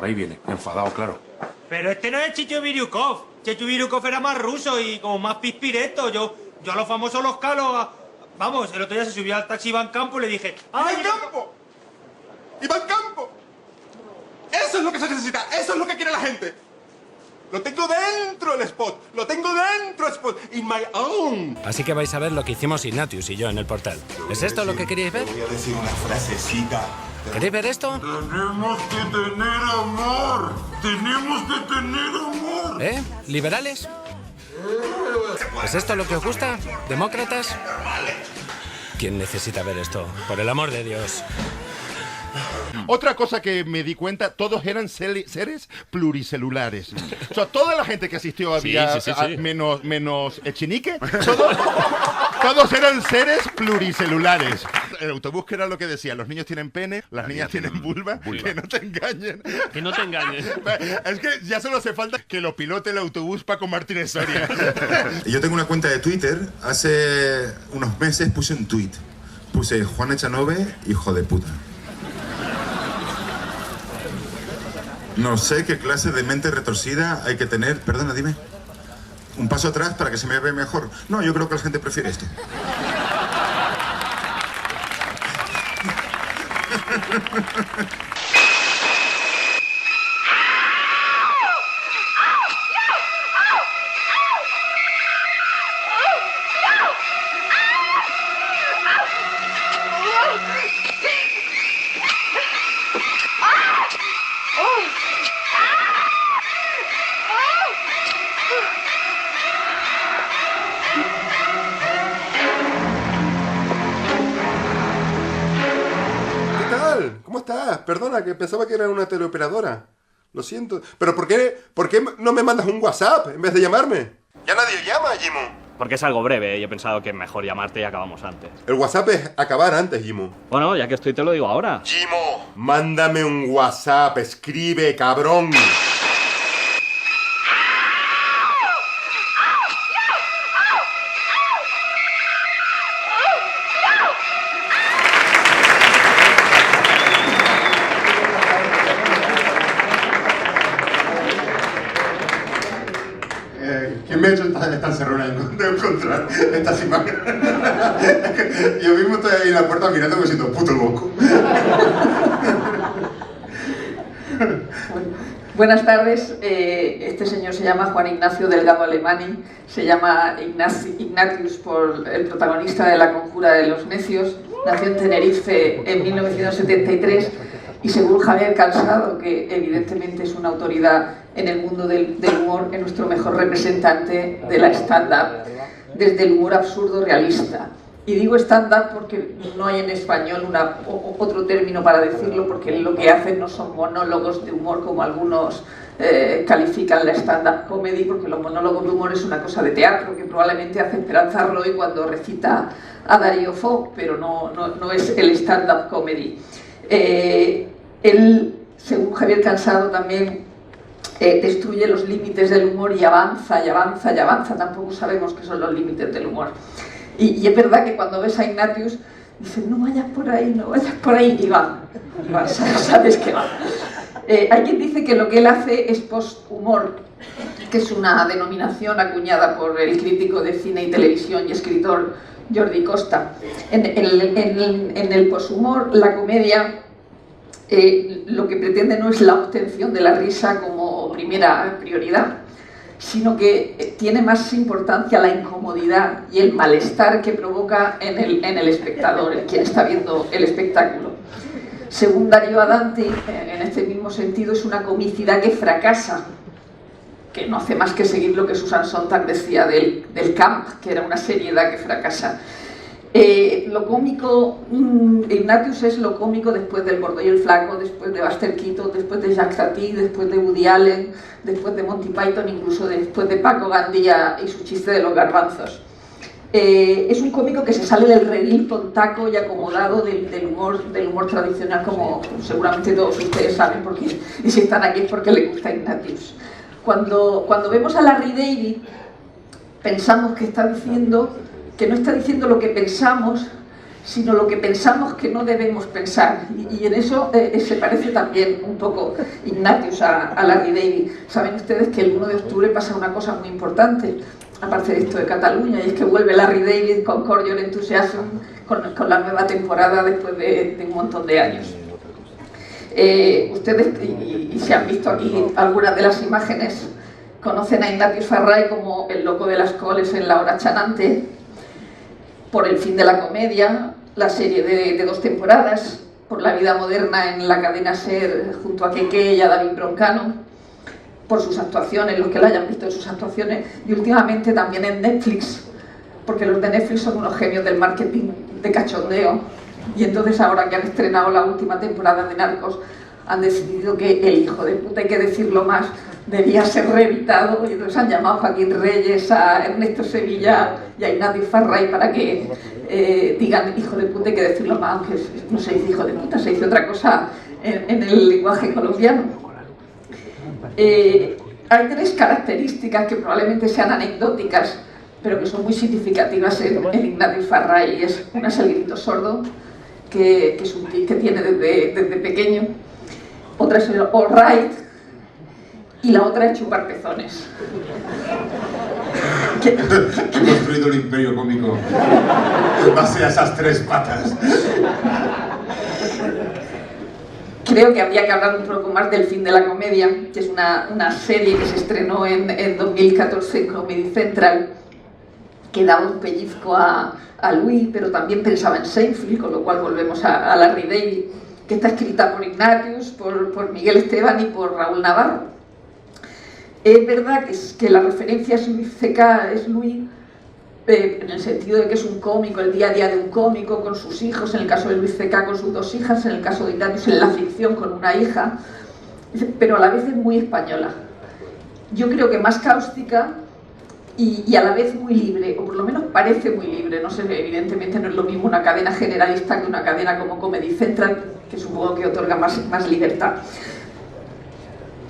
Por ahí viene, enfadado, claro. Pero este no es Chicho Biryukov. Chicho Biryukov era más ruso y como más pispireto. Yo a los famosos los calo. Vamos, el otro día se subió al taxi Iván Campo y le dije... ¡Iván Campo! ¡Iván Campo! Eso es lo que se necesita, eso es lo que quiere la gente. Lo tengo dentro el spot, lo tengo dentro el spot, in my own. Así que vais a ver lo que hicimos Ignatius y yo en el portal. ¿Es esto lo que queríais ver? Voy a decir una frasecita. ¿Queréis ver esto? Tenemos que tener amor. Tenemos que tener amor. ¿Eh? ¿Liberales? ¿Es esto lo que os gusta? ¿Demócratas? ¿Quién necesita ver esto? Por el amor de Dios. Otra cosa que me di cuenta, todos eran seres pluricelulares. O sea, toda la gente que asistió había, sí. menos Echenique, todos eran seres pluricelulares. El autobús, que era lo que decía, los niños tienen pene, las niñas tienen vulva, que no te engañen. Que no te engañen. Es que ya solo hace falta que lo pilote el autobús Paco Martínez Soria. Yo tengo una cuenta de Twitter, hace unos meses puse un tweet. Puse Juan Echanove, hijo de puta. No sé qué clase de mente retorcida hay que tener. Perdona, dime. ¿Un paso atrás para que se me vea mejor? No, yo creo que la gente prefiere esto. ¿Cómo estás? Perdona, que pensaba que era una teleoperadora. Lo siento. ¿Pero por qué no me mandas un WhatsApp en vez de llamarme? Ya nadie llama, Jimu. Porque es algo breve y he pensado que es mejor llamarte y acabamos antes. El WhatsApp es acabar antes, Jimu. Bueno, ya que estoy te lo digo ahora. Jimu, mándame un WhatsApp, escribe, cabrón. ¿Quién me ha hecho esta encerrona de encontrar estas imágenes? Yo mismo estoy ahí en la puerta mirando como siendo puto loco. Buenas tardes, este señor se llama Juan Ignacio Delgado Alemany, se llama Ignatius por el protagonista de La Conjura de los Necios, nació en Tenerife en 1973 y según Javier Cansado, que evidentemente es una autoridad en el mundo del humor, es nuestro mejor representante de la stand-up, desde el humor absurdo realista. Y digo stand-up porque no hay en español otro término para decirlo, porque lo que hacen no son monólogos de humor como algunos califican la stand-up comedy, porque los monólogos de humor es una cosa de teatro que probablemente hace Esperanza Roy cuando recita a Darío Fo, pero no es el stand-up comedy. Él, según Javier Cansado, también destruye los límites del humor y avanza y avanza y avanza. Tampoco sabemos qué son los límites del humor. Y es verdad que cuando ves a Ignatius, dices, no vayas por ahí, no vayas por ahí, y va, sabes que va. Hay quien dice que lo que él hace es post-humor, que es una denominación acuñada por el crítico de cine y televisión y escritor Jordi Costa. En el post-humor, la comedia lo que pretende no es la obtención de la risa como primera prioridad, sino que tiene más importancia la incomodidad y el malestar que provoca en el espectador, en quien está viendo el espectáculo. Según Darío Adanti, en este mismo sentido, es una comicidad que fracasa, que no hace más que seguir lo que Susan Sontag decía del camp, que era una seriedad que fracasa. Lo cómico, Ignatius es lo cómico después del Gordo y el Flaco, después de Buster Keaton, después de Jacques Tati, después de Woody Allen, después de Monty Python, incluso después de Paco Gandía y su chiste de los garbanzos. Es un cómico que se sale del redil tontaco y acomodado del humor tradicional, como seguramente todos ustedes saben, porque, y si están aquí es porque les gusta Ignatius. Cuando vemos a Larry David, pensamos que no está diciendo lo que pensamos, sino lo que pensamos que no debemos pensar. Y en eso se parece también un poco Ignatius a Larry David. Saben ustedes que el 1 de octubre pasa una cosa muy importante, aparte de esto de Cataluña, y es que vuelve Larry David con Curb Your Enthusiasm, con la nueva temporada después de un montón de años. Ustedes, y se han visto aquí algunas de las imágenes, conocen a Ignatius Farray como el loco de las coles en La hora chanante, por El fin de la comedia, la serie de 2 temporadas, por La vida moderna en la cadena SER junto a Keke y a David Broncano, por sus actuaciones, los que la hayan visto en sus actuaciones, y últimamente también en Netflix, porque los de Netflix son unos genios del marketing de cachondeo, y entonces ahora que han estrenado la última temporada de Narcos, han decidido que el hijo de puta, hay que decirlo más, debía ser reeditado, y entonces han llamado a Joaquín Reyes, a Ernesto Sevilla y a Ignatius Farray para que digan hijo de puta, hay que decirlo más, aunque no se dice hijo de puta, se dice otra cosa en el lenguaje colombiano. Hay 3 características que probablemente sean anecdóticas, pero que son muy significativas en Ignatius Farray. Una es el grito sordo, que es un tic que tiene desde pequeño. Otra es el all right, y la otra es chupar pezones. He construido el imperio cómico en base a esas 3 patas. Creo que habría que hablar un poco más del Fin de la comedia, que es una serie que se estrenó en 2014 en Comedy Central, que daba un pellizco a Louis, pero también pensaba en Seinfeld, con lo cual volvemos a Larry David, que está escrita por Ignatius, por Miguel Esteban y por Raúl Navarro. Es verdad que la referencia es Louis C.K., es Louis, en el sentido de que es un cómico, el día a día de un cómico con sus hijos, en el caso de Louis C.K. con sus 2 hijas, en el caso de Ignatius en la ficción con una hija, pero a la vez es muy española. Yo creo que más cáustica y a la vez muy libre, o por lo menos parece muy libre. No sé, evidentemente no es lo mismo una cadena generalista que una cadena como Comedy Central, que supongo que otorga más libertad.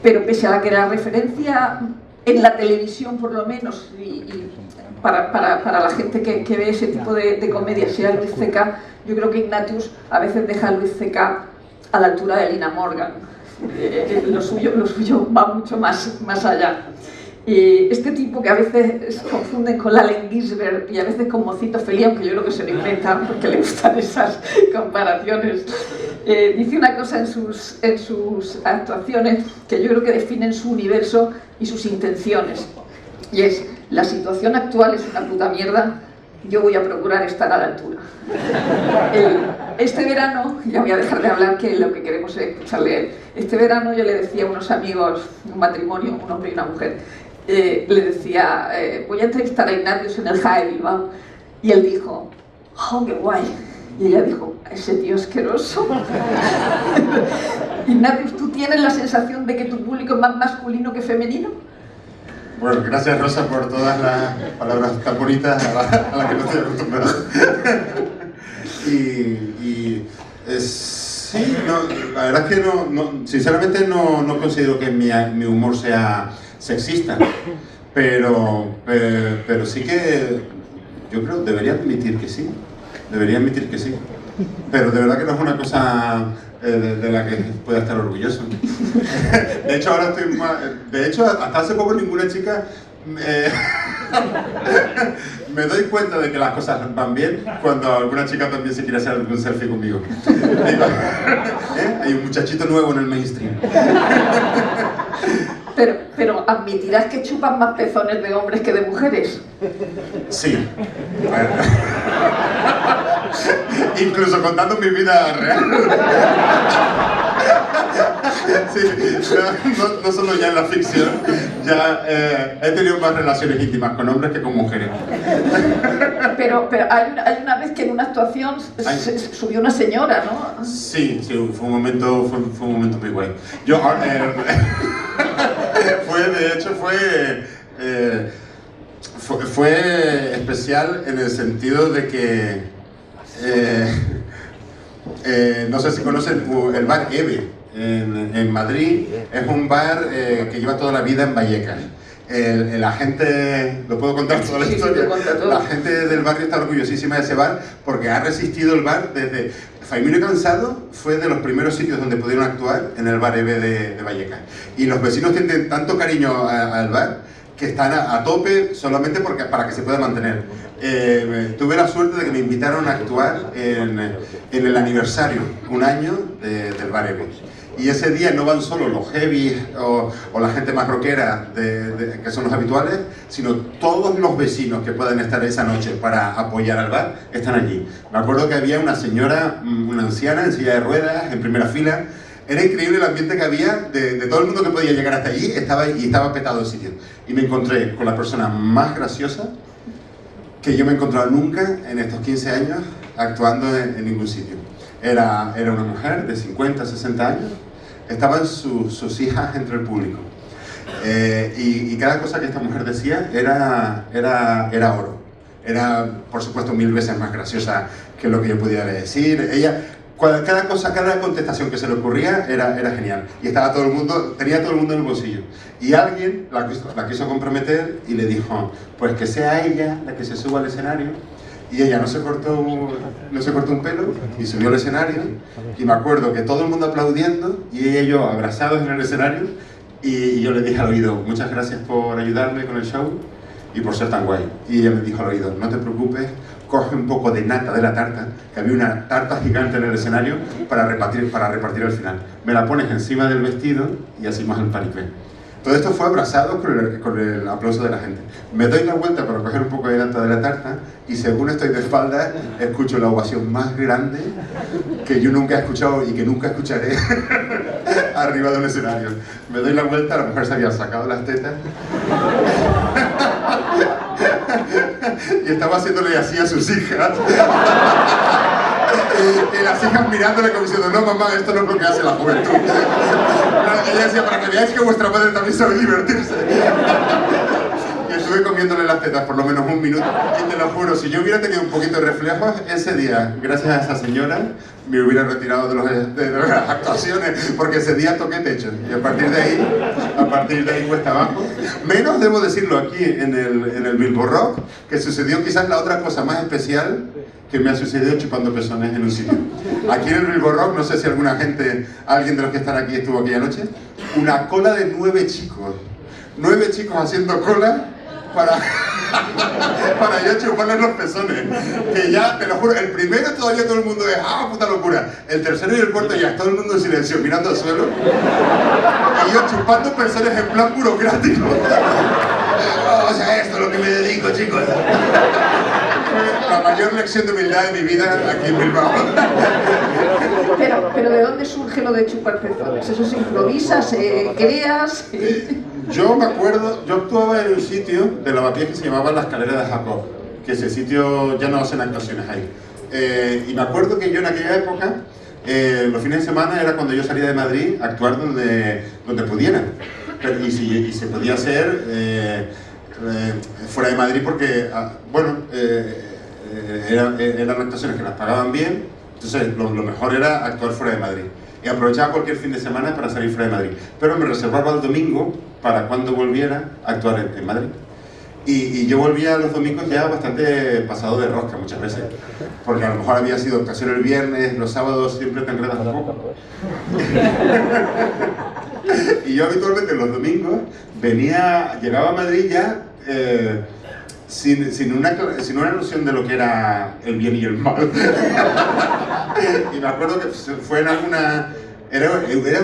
Pero pese a que la referencia en la televisión, por lo menos, y para la gente que ve ese tipo de comedia sea Louis C.K., yo creo que Ignatius a veces deja a Louis C.K. a la altura de Lina Morgan. Lo suyo va mucho más allá. Este tipo que a veces se confunden con Allen Ginsberg y a veces con Mocito Feliz, aunque yo creo que se lo inventan porque le gustan esas comparaciones, dice una cosa en sus actuaciones que yo creo que definen su universo y sus intenciones, y es: la situación actual es una puta mierda, yo voy a procurar estar a la altura. Este verano, ya voy a dejar de hablar, que lo que queremos es escucharle a él. Este verano yo le decía a unos amigos, un matrimonio, un hombre y una mujer, le decía, voy a entrevistar a Ignatius en el JAE Bilbao, y él dijo, ¡oh, qué guay! Y ella dijo, ese tío asqueroso. Ignatius, ¿tú tienes la sensación de que tu público es más masculino que femenino? Bueno, gracias Rosa por todas las palabras tan bonitas a las que no estoy acostumbrado. Sí, no, la verdad es que sinceramente no considero que mi humor sea sexista, pero sí que yo creo debería admitir que sí, pero de verdad que no es una cosa de la que pueda estar orgulloso. De hecho, ahora estoy más... De hecho, hasta hace poco ninguna chica... me doy cuenta de que las cosas van bien cuando alguna chica también se quiere hacer un selfie conmigo. Digo, hay un muchachito nuevo en el mainstream. Pero admitirás que chupan más pezones de hombres que de mujeres. Sí. Bueno. Incluso contando mi vida real. Sí, no solo ya en la ficción, ya he tenido más relaciones íntimas con hombres que con mujeres. Pero hay una vez que en una actuación subió una señora, ¿no? Sí, fue un momento muy guay. Yo, fue especial en el sentido de que no sé si conocen el bar Eve en Madrid. Es un bar que lleva toda la vida en Vallecas La gente, lo puedo contar toda la historia, la gente del barrio está orgullosísima de ese bar porque ha resistido el bar desde... Faimino y Cansado fue de los primeros sitios donde pudieron actuar en el bar EB de Vallecas. Y los vecinos tienen tanto cariño al bar que están a tope solamente para que se pueda mantener. Tuve la suerte de que me invitaron a actuar en el aniversario, un año del bar EB. Y ese día no van solo los heavy o la gente más rockera que son los habituales, sino todos los vecinos que puedan estar esa noche para apoyar al bar están allí. Me acuerdo que había una señora, una anciana en silla de ruedas, en primera fila. Era increíble el ambiente que había de todo el mundo que podía llegar hasta allí, estaba petado el sitio. Y me encontré con la persona más graciosa que yo me he encontrado nunca en estos 15 años actuando en ningún sitio. Era una mujer de 50, 60 años, estaban sus hijas entre el público. Y cada cosa que esta mujer decía era oro. Era, por supuesto, 1000 veces más graciosa que lo que yo pudiera decir. Ella, cada contestación que se le ocurría era genial. Y estaba tenía todo el mundo en el bolsillo. Y alguien la quiso comprometer y le dijo, pues que sea ella la que se suba al escenario. Y ella no se cortó un pelo y subió al escenario. Y me acuerdo que todo el mundo aplaudiendo y ella y yo abrazados en el escenario. Y yo le dije al oído, muchas gracias por ayudarme con el show y por ser tan guay. Y ella me dijo al oído, no te preocupes, coge un poco de nata de la tarta, que había una tarta gigante en el escenario para repartir al final. Me la pones encima del vestido y hacemos el paripé. Todo esto fue abrazado con el aplauso de la gente. Me doy la vuelta para coger un poco de nata de la tarta y según estoy de espaldas, escucho la ovación más grande que yo nunca he escuchado y que nunca escucharé arriba de un escenario. Me doy la vuelta, la mujer se había sacado las tetas y estaba haciéndole así a sus hijas. Y las hijas mirándole como diciendo, no mamá, esto no es lo que hace la juventud. Ella decía, para que veáis que vuestra madre también sabe divertirse. Y estuve comiéndole las tetas por lo menos un minuto. Y te lo juro, si yo hubiera tenido un poquito de reflejos, ese día, gracias a esa señora, me hubiera retirado de las actuaciones, porque ese día toqué techo. Y a partir de ahí cuesta abajo. Menos, debo decirlo, aquí en el Bilbo Rock, que sucedió quizás la otra cosa más especial que me ha sucedido chupando pezones en un sitio. Aquí en el Bilbo Rock, no sé si alguien de los que están aquí estuvo aquella noche, una cola de 9 chicos. 9 chicos haciendo cola para yo chuparles los pezones. Que ya, te lo juro, el primero todavía todo el mundo es ¡ah, puta locura! El tercero y el cuarto ya, todo el mundo en silencio, mirando al suelo. Y yo chupando pezones en plan burocrático. O sea, esto es lo que me dedico, chicos. La mayor lección de humildad de mi vida aquí en Bilbao. Pero ¿de dónde surge lo de chupar pezones? ¿Eso se improvisa, se creas? Yo me acuerdo, yo actuaba en un sitio de Lavapiés que se llamaba La Escalera de Jacob, que ese sitio ya no hacen actuaciones ahí. Y me acuerdo que yo en aquella época, los fines de semana era cuando yo salía de Madrid a actuar donde pudiera. Y se podía hacer fuera de Madrid porque, eran actuaciones que las pagaban bien, entonces lo mejor era actuar fuera de Madrid. Y aprovechaba cualquier fin de semana para salir fuera de Madrid. Pero me reservaba el domingo para cuando volviera a actuar en Madrid. Y yo volvía los domingos ya bastante pasado de rosca muchas veces. Porque a lo mejor había sido ocasión el viernes, los sábados siempre te enredas un poco. Y yo habitualmente los domingos llegaba a Madrid ya sin una noción de lo que era el bien y el mal. Y me acuerdo que fue en alguna... Era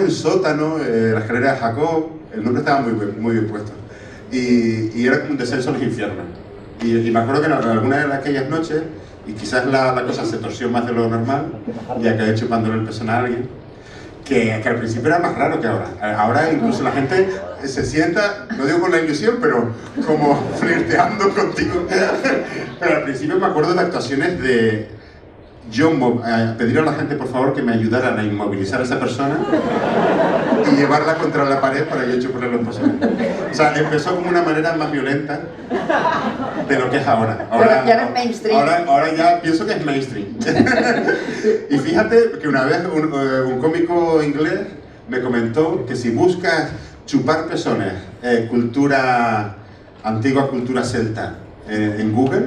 un sótano, la escalera de Jacob, el nombre estaba muy bien puesto. Y era como un descenso a los infiernos. Y me acuerdo que en alguna de aquellas noches, y quizás la cosa se torció más de lo normal, ya que chupándole el pezón a alguien, que al principio era más raro que ahora. Ahora incluso la gente se sienta, no digo con la ilusión, pero como flirteando contigo. Pero al principio me acuerdo de actuaciones de yo pedir a la gente por favor que me ayudaran a inmovilizar a esa persona y llevarla contra la pared para yo chuparle los pezones. O sea, empezó como una manera más violenta de lo que es ahora. Ahora ya no es mainstream. Ahora ya pienso que es mainstream. Y fíjate que una vez un cómico inglés me comentó que si buscas chupar pezones antigua cultura celta en Google,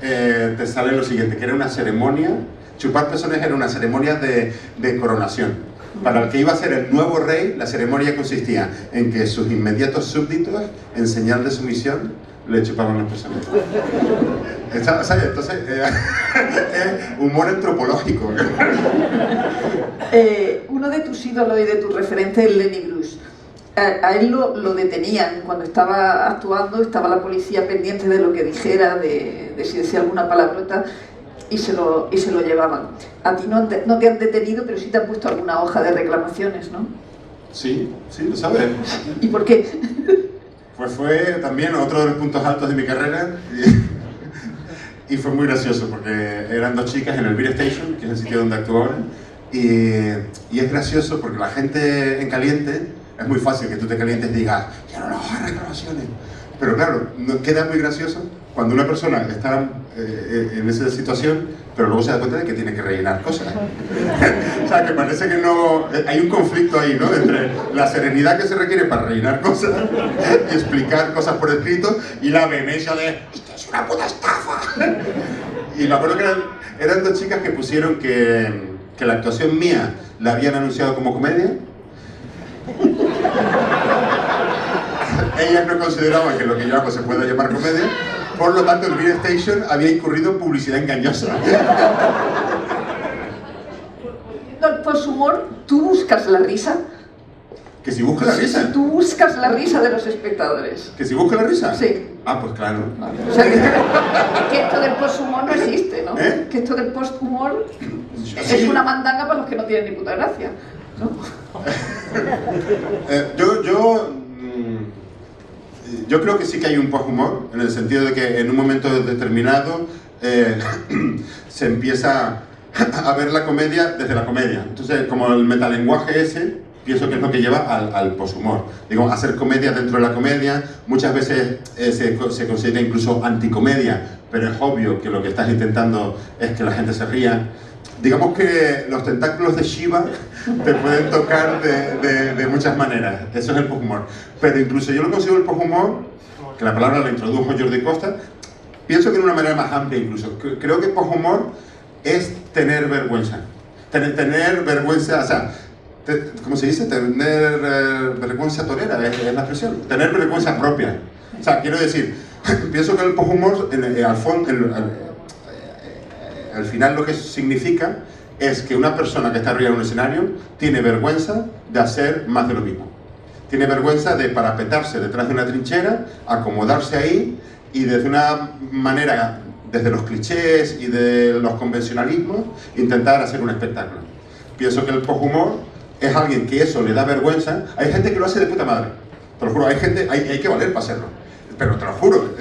te sale lo siguiente, que era una ceremonia, chupar pezones era una ceremonia de coronación. Para el que iba a ser el nuevo rey, la ceremonia consistía en que sus inmediatos súbditos, en señal de sumisión, le chupaban los pezones. ¿Sabes? Entonces, humor antropológico. Uno de tus ídolos y de tus referentes es Lenny Bruce. A él lo detenían cuando estaba actuando, estaba la policía pendiente de lo que dijera, de si decía alguna palabrota, y se lo llevaban. A ti no te han detenido, pero sí te han puesto alguna hoja de reclamaciones, ¿no? Sí, lo sabes. ¿Y por qué? Pues fue también otro de los puntos altos de mi carrera y fue muy gracioso porque eran dos chicas en el Beer Station, que es el sitio donde actúo ahora, y es gracioso porque la gente en caliente, es muy fácil que tú te calientes y digas quiero las hojas de reclamaciones, pero claro, queda muy gracioso cuando una persona está en esa situación, pero luego se da cuenta de que tiene que rellenar cosas. O sea, que parece que no... Hay un conflicto ahí, ¿no? Entre la serenidad que se requiere para rellenar cosas y explicar cosas por escrito y la vehemencia de ¡esto es una puta estafa! Y me acuerdo que eran dos chicas que pusieron que la actuación mía la habían anunciado como comedia. Ellas no consideraban que lo que yo hago se pueda llamar comedia. Por lo tanto, el Beer Station había incurrido en publicidad engañosa. El posthumor, ¿tú buscas la risa? ¿Que si busca la risa? ¿Tú buscas la risa de los espectadores? ¿Que si busca la risa? Sí. Ah, pues claro. O sea, que esto del posthumor no existe, ¿no? Que esto del posthumor es una mandanga para los que no tienen ni puta gracia, ¿no? Yo creo que sí que hay un post-humor, en el sentido de que en un momento determinado se empieza a ver la comedia desde la comedia. Entonces, como el metalenguaje ese, pienso que es lo que lleva al post-humor. Digo, hacer comedia dentro de la comedia, muchas veces se considera incluso anticomedia, pero es obvio que lo que estás intentando es que la gente se ría. Digamos que los tentáculos de Shiva te pueden tocar de muchas maneras. Eso es el post-humor. Pero incluso yo lo considero el post-humor, que la palabra la introdujo Jordi Costa, pienso que de una manera más amplia incluso. Creo que post-humor es tener vergüenza. Tener vergüenza, o sea, ¿cómo se dice? Tener vergüenza torera, es la expresión. Tener vergüenza propia. O sea, quiero decir, pienso que el post-humor, al fondo, al final lo que significa es que una persona que está arriba de un escenario tiene vergüenza de hacer más de lo mismo. Tiene vergüenza de parapetarse detrás de una trinchera, acomodarse ahí y desde una manera, desde los clichés y de los convencionalismos, intentar hacer un espectáculo. Pienso que el post-humor es alguien que eso le da vergüenza. Hay gente que lo hace de puta madre, te lo juro, hay que valer para hacerlo. Pero te lo juro,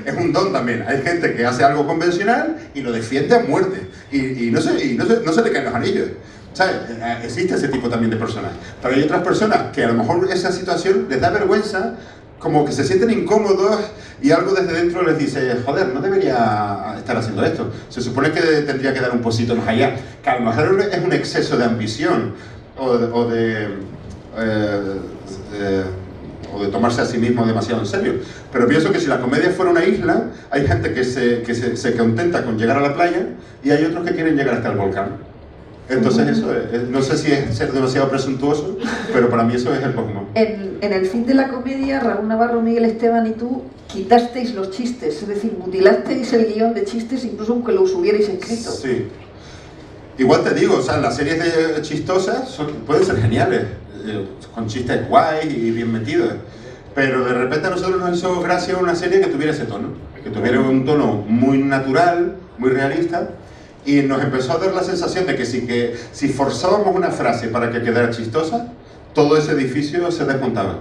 es un don también. Hay gente que hace algo convencional y lo defiende a muerte. Y no se le caen los anillos. ¿Sabes? Existe ese tipo también de personas. Pero hay otras personas que a lo mejor esa situación les da vergüenza, como que se sienten incómodos y algo desde dentro les dice, joder, no debería estar haciendo esto. Se supone que tendría que dar un poquito más allá. Que a lo mejor es un exceso de ambición o de tomarse a sí mismo demasiado en serio. Pero pienso que si la comedia fuera una isla, hay gente que se contenta con llegar a la playa y hay otros que quieren llegar hasta el volcán. Entonces eso no sé si es ser demasiado presuntuoso, pero para mí eso es el post-humor. En el fin de la comedia, Raúl Navarro, Miguel Esteban y tú quitasteis los chistes, es decir, mutilasteis el guión de chistes incluso aunque los hubierais escrito. Sí. Igual te digo, o sea, las series chistosas pueden ser geniales, con chistes guays y bien metidos, pero de repente a nosotros nos hizo gracia una serie que tuviera ese tono, que tuviera un tono muy natural, muy realista, y nos empezó a dar la sensación de que si forzábamos una frase para que quedara chistosa, todo ese edificio se desmontaba.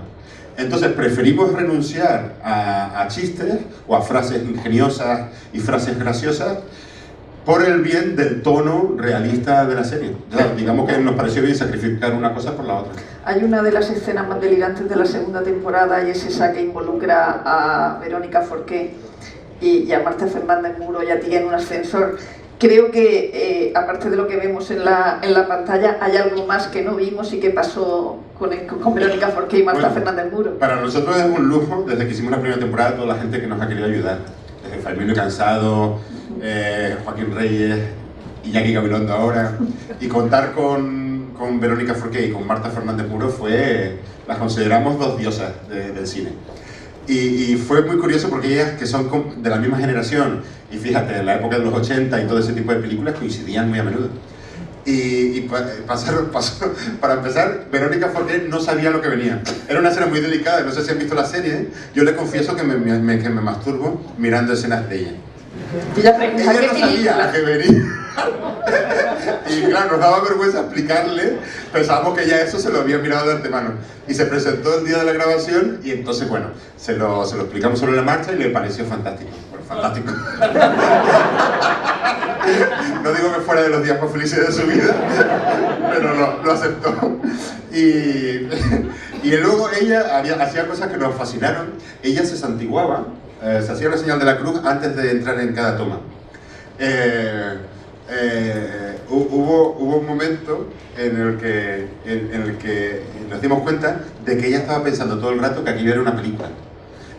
Entonces preferimos renunciar a chistes o a frases ingeniosas y frases graciosas por el bien del tono realista de la serie. O sea, digamos que nos pareció bien sacrificar una cosa por la otra. Hay una de las escenas más delirantes de la segunda temporada y es esa que involucra a Verónica Forqué y a Marta Fernández Muro y a ti en un ascensor creo que, aparte de lo que vemos en la pantalla, hay algo más que no vimos y que pasó con Verónica Forqué y Marta Fernández Muro. Para nosotros es un lujo, desde que hicimos la primera temporada, toda la gente que nos ha querido ayudar. Desde Fermín Cansado, Joaquín Reyes, Iñaki Gabilondo ahora. Y contar con Verónica Forqué y con Marta Fernández Muro las consideramos dos diosas del cine. Y fue muy curioso porque ellas, que son de la misma generación, y fíjate, en la época de los 80 y todo ese tipo de películas, coincidían muy a menudo. Para empezar, Verónica Forqué no sabía lo que venía. Era una escena muy delicada, no sé si han visto la serie. Yo le confieso que me masturbo mirando escenas de ella. Ella no sabía que venía. Y claro, nos daba vergüenza explicarle. Pensábamos que ya eso se lo había mirado de antemano. Y se presentó el día de la grabación y entonces, bueno, se lo explicamos sobre la marcha y le pareció fantástico. Bueno, fantástico. No digo que fuera de los días más felices de su vida, pero lo aceptó. Y luego ella hacía cosas que nos fascinaron. Ella se santiguaba, se hacía la señal de la cruz antes de entrar en cada toma. Hubo un momento en el que nos dimos cuenta de que ella estaba pensando todo el rato que aquello era una película.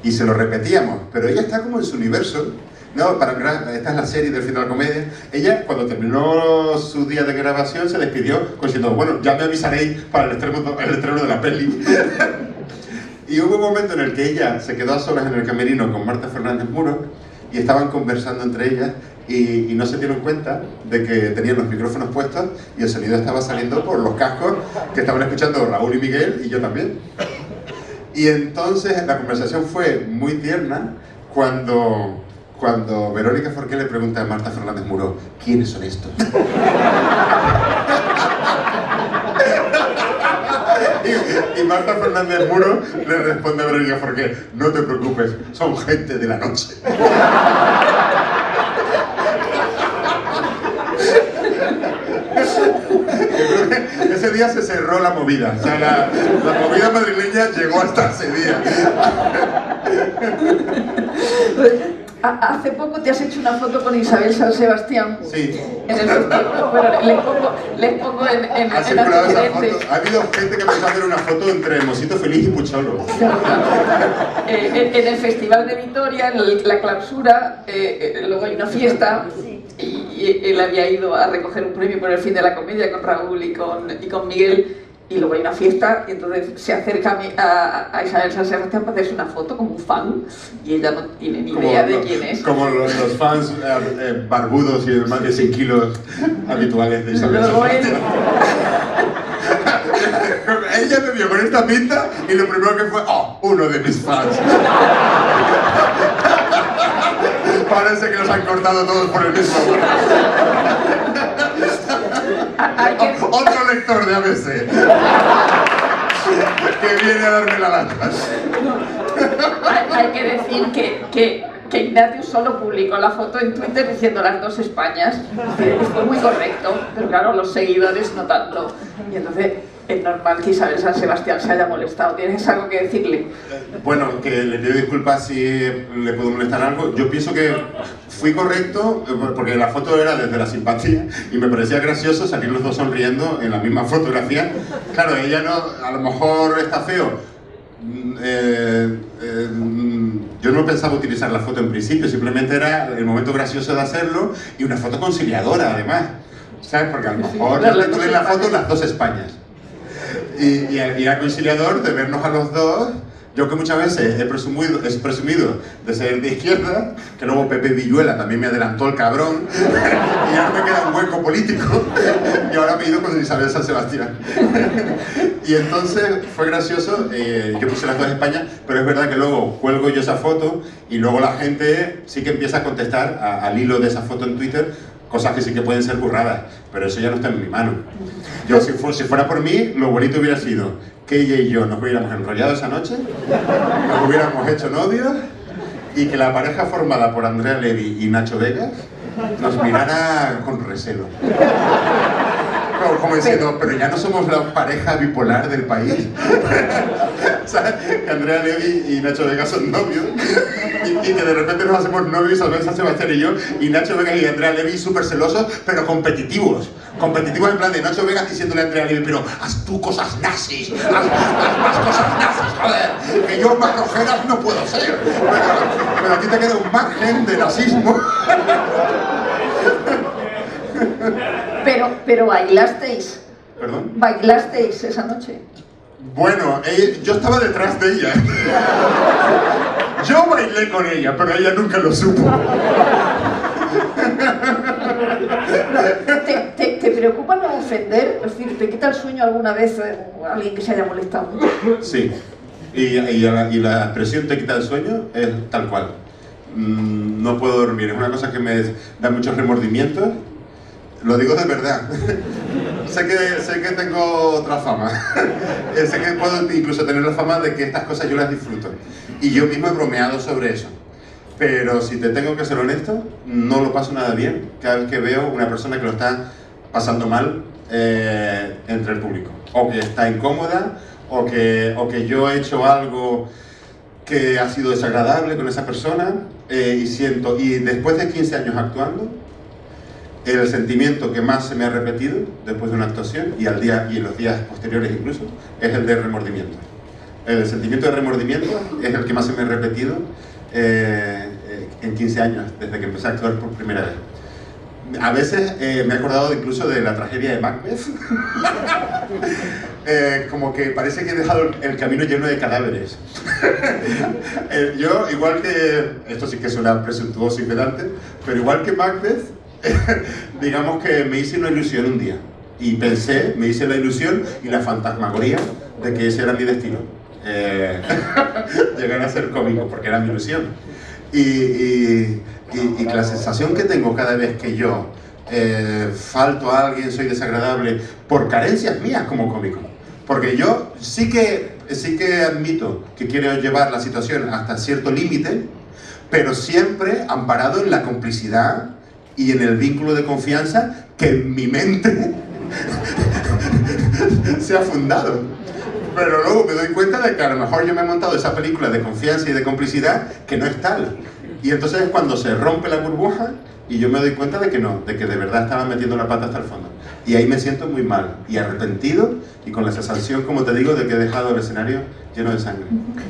Y se lo repetíamos, pero ella está como en su universo. No, esta es la serie del final de la comedia. Ella, cuando terminó su día de grabación, se despidió diciendo, bueno, ya me avisaréis para el estreno de la peli. Y hubo un momento en el que ella se quedó a solas en el camerino con Marta Fernández Muro y estaban conversando entre ellas y no se dieron cuenta de que tenían los micrófonos puestos y el sonido estaba saliendo por los cascos que estaban escuchando Raúl y Miguel y yo también. Y entonces la conversación fue muy tierna cuando Verónica Forqué le pregunta a Marta Fernández Muro, ¿quiénes son estos? Y Marta Fernández Muro le responde a Verónica Forqué, no te preocupes, son gente de la noche. Ese día se cerró la movida, o sea, la movida madrileña llegó hasta ese día. Hace poco te has hecho una foto con Isabel San Sebastián. Sí. En el festival. Bueno, les pongo en ha circulado esa foto. Ha habido gente que pensaba hacer una foto entre Mosito Feliz y Pucholo. En el Festival de Vitoria, en la clausura, luego hay una fiesta y él había ido a recoger un premio por el fin de la comedia con Raúl y con Miguel. Y luego hay una fiesta y entonces se acerca a Isabel San Sebastián para hacerse una foto como un fan y ella no tiene ni idea de quién es. Como los fans barbudos y de más de 100 kilos habituales de Isabel San Sebastián. Ella me vio con esta pinta y lo primero que fue, uno de mis fans. Parece que los han cortado todos por el mismo. Otro lector de ABC que viene a darme la lata. Hay que decir que Ignatius solo publicó la foto en Twitter diciendo las dos Españas. Fue muy correcto, pero claro, los seguidores no tanto. Y entonces es normal que Isabel San Sebastián se haya molestado. ¿Tienes algo que decirle? Bueno, que le pido disculpas si le puedo molestar algo. Yo pienso que fui correcto porque la foto era desde la simpatía y me parecía gracioso salir los dos sonriendo en la misma fotografía. Claro, ella no, a lo mejor está feo. Yo no pensaba utilizar la foto en principio, simplemente era el momento gracioso de hacerlo y una foto conciliadora además, ¿sabes? Porque a lo mejor yo le tuve en la foto las dos Españas y era conciliador de vernos a los dos. Yo que muchas veces he presumido de ser de izquierda, que luego Pepe Villuela también me adelantó el cabrón, y ahora me queda un hueco político, y ahora me he ido con Isabel San Sebastián. Y entonces fue gracioso, yo puse las dos Españas, pero es verdad que luego cuelgo yo esa foto, y luego la gente sí que empieza a contestar al hilo de esa foto en Twitter, cosas que sí que pueden ser burradas, pero eso ya no está en mi mano. Yo, si fuera por mí, lo bonito hubiera sido que ella y yo nos hubiéramos enrollado esa noche, nos hubiéramos hecho novios y que la pareja formada por Andrea Levy y Nacho Vegas nos mirara con recelo. Como diciendo, pero ya no somos la pareja bipolar del país. ¿Sabes? Que Andrea Levy y Nacho Vegas son novios y que de repente nos hacemos novios, Isabel San Sebastián y yo, y Nacho Vegas y Andrea Levy súper celosos, pero competitivos. Competitivos en plan de Nacho Vegas diciéndole a Andrea Levy, pero haz tú cosas nazis, haz más cosas nazis, joder, que yo más rojeras no puedo ser. Pero a ti te queda un margen de nazismo. Pero bailasteis. ¿Perdón? ¿Bailasteis esa noche? Bueno, yo estaba detrás de ella. Yo bailé con ella, pero ella nunca lo supo. ¿Te preocupa no ofender? Es decir, ¿te quita el sueño alguna vez alguien que se haya molestado mucho? Sí. Y la expresión te quita el sueño es tal cual. No puedo dormir. Es una cosa que me da muchos remordimientos. Lo digo de verdad. sé que tengo otra fama. Sé que puedo incluso tener la fama de que estas cosas yo las disfruto. Y yo mismo he bromeado sobre eso. Pero si te tengo que ser honesto, no lo paso nada bien cada vez que veo una persona que lo está pasando mal entre el público. O que está incómoda, o que yo he hecho algo que ha sido desagradable con esa persona y después de 15 años actuando, el sentimiento que más se me ha repetido después de una actuación y en los días posteriores incluso, es el de remordimiento. El sentimiento de remordimiento es el que más se me ha repetido en 15 años, desde que empecé a actuar por primera vez. A veces me he acordado incluso de la tragedia de Macbeth. Como que parece que he dejado el camino lleno de cadáveres. Yo, igual que... Esto sí que suena presuntuoso y pedante, pero igual que Macbeth, digamos que me hice una ilusión un día. Y me hice la ilusión y la fantasmagoría de que ese era mi destino. Llegar a ser cómico, porque era mi ilusión. Y la sensación que tengo cada vez que yo falto a alguien, soy desagradable, por carencias mías como cómico. Porque yo sí que admito que quiero llevar la situación hasta cierto límite, pero siempre amparado en la complicidad y en el vínculo de confianza que en mi mente se ha fundado. Pero luego me doy cuenta de que a lo mejor yo me he montado esa película de confianza y de complicidad que no es tal. Y entonces es cuando se rompe la burbuja y yo me doy cuenta de que no, de que de verdad estaba metiendo la pata hasta el fondo. Y ahí me siento muy mal y arrepentido y con la sensación, como te digo, de que he dejado el escenario lleno de sangre.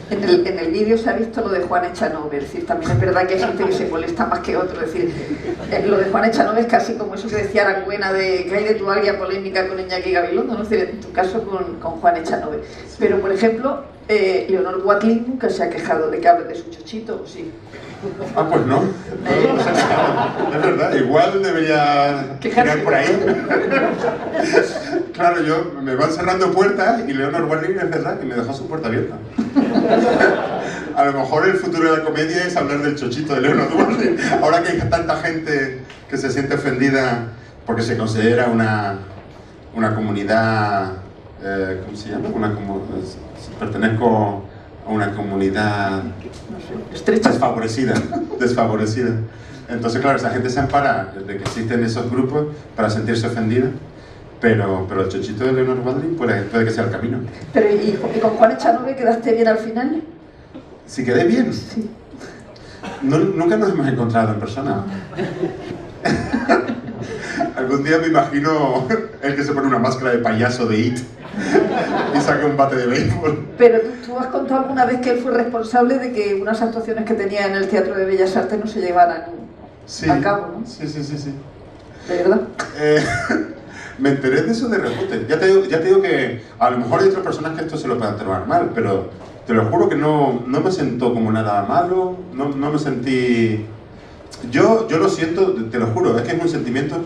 En el vídeo se ha visto lo de Juan Echanove, es decir, también es verdad que hay gente que se molesta más que otro, es decir, lo de Juan Echanove es casi como eso que decía Aranguena de que hay de tu área polémica con Iñaki Gabilondo, ¿no? Es decir, en tu caso con Juan Echanove. Pero, por ejemplo, Leonor Watling nunca se ha quejado de que hable de su chochito, ¿o sí? Ah, pues no. Es verdad, igual debería tirar por ahí. Claro, me van cerrando puertas y Leonor Watling es verdad que me dejó su puerta abierta. A lo mejor el futuro de la comedia es hablar del chochito de Leonor Watling. Ahora que hay tanta gente que se siente ofendida porque se considera una comunidad, ¿cómo se llama? Pertenezco a una comunidad desfavorecida. Entonces, claro, esa gente se ampara de que existen esos grupos para sentirse ofendida, pero el chochito de Leonor Watling puede que sea el camino. Pero ¿y con Juan Echanove quedaste bien al final? ¿Si quedé bien? Sí. Nunca nos hemos encontrado en persona. Algún día me imagino el que se pone una máscara de payaso de IT y saca un bate de béisbol. Pero tú has contado alguna vez que él fue responsable de que unas actuaciones que tenía en el Teatro de Bellas Artes no se llevaran a cabo, ¿no? Sí. ¿De verdad? Me enteré de eso de rebote. Ya te digo que a lo mejor hay otras personas que esto se lo puedan tomar mal, pero te lo juro que no me sentó como nada malo, no me sentí... Yo lo siento, te lo juro, es que es un sentimiento...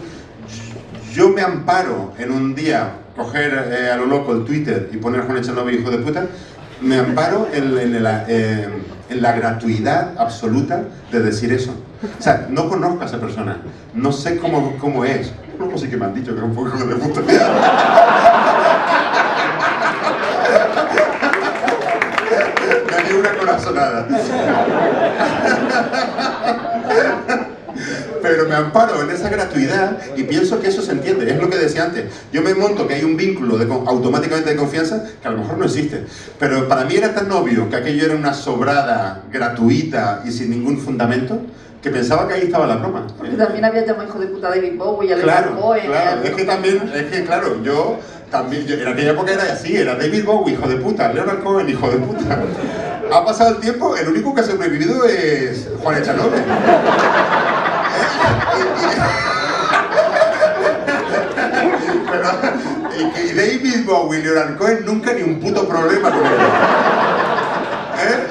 Yo me amparo en un día coger a lo loco el Twitter y poner Juan Echanove hijo de puta, me amparo en la gratuidad absoluta de decir eso. O sea, no conozco a esa persona, no sé cómo es. Luego sí que me han dicho que es un poco hijo de puta. Me dio una corazonada. Pero me amparo en esa gratuidad y pienso que eso se entiende. Es lo que decía antes. Yo me monto que hay un vínculo automáticamente de confianza que a lo mejor no existe. Pero para mí era tan obvio que aquello era una sobrada gratuita y sin ningún fundamento que pensaba que ahí estaba la broma. Porque también había llamado hijo de puta David Bowie y a Claro, Cohen. claro. Yo en aquella época era así, era David Bowie, hijo de puta, Leonard Cohen, hijo de puta. Ha pasado el tiempo, el único que ha sobrevivido es Juan Echanove. Y David Bowie y Leonard Cohen nunca ni un puto problema con él.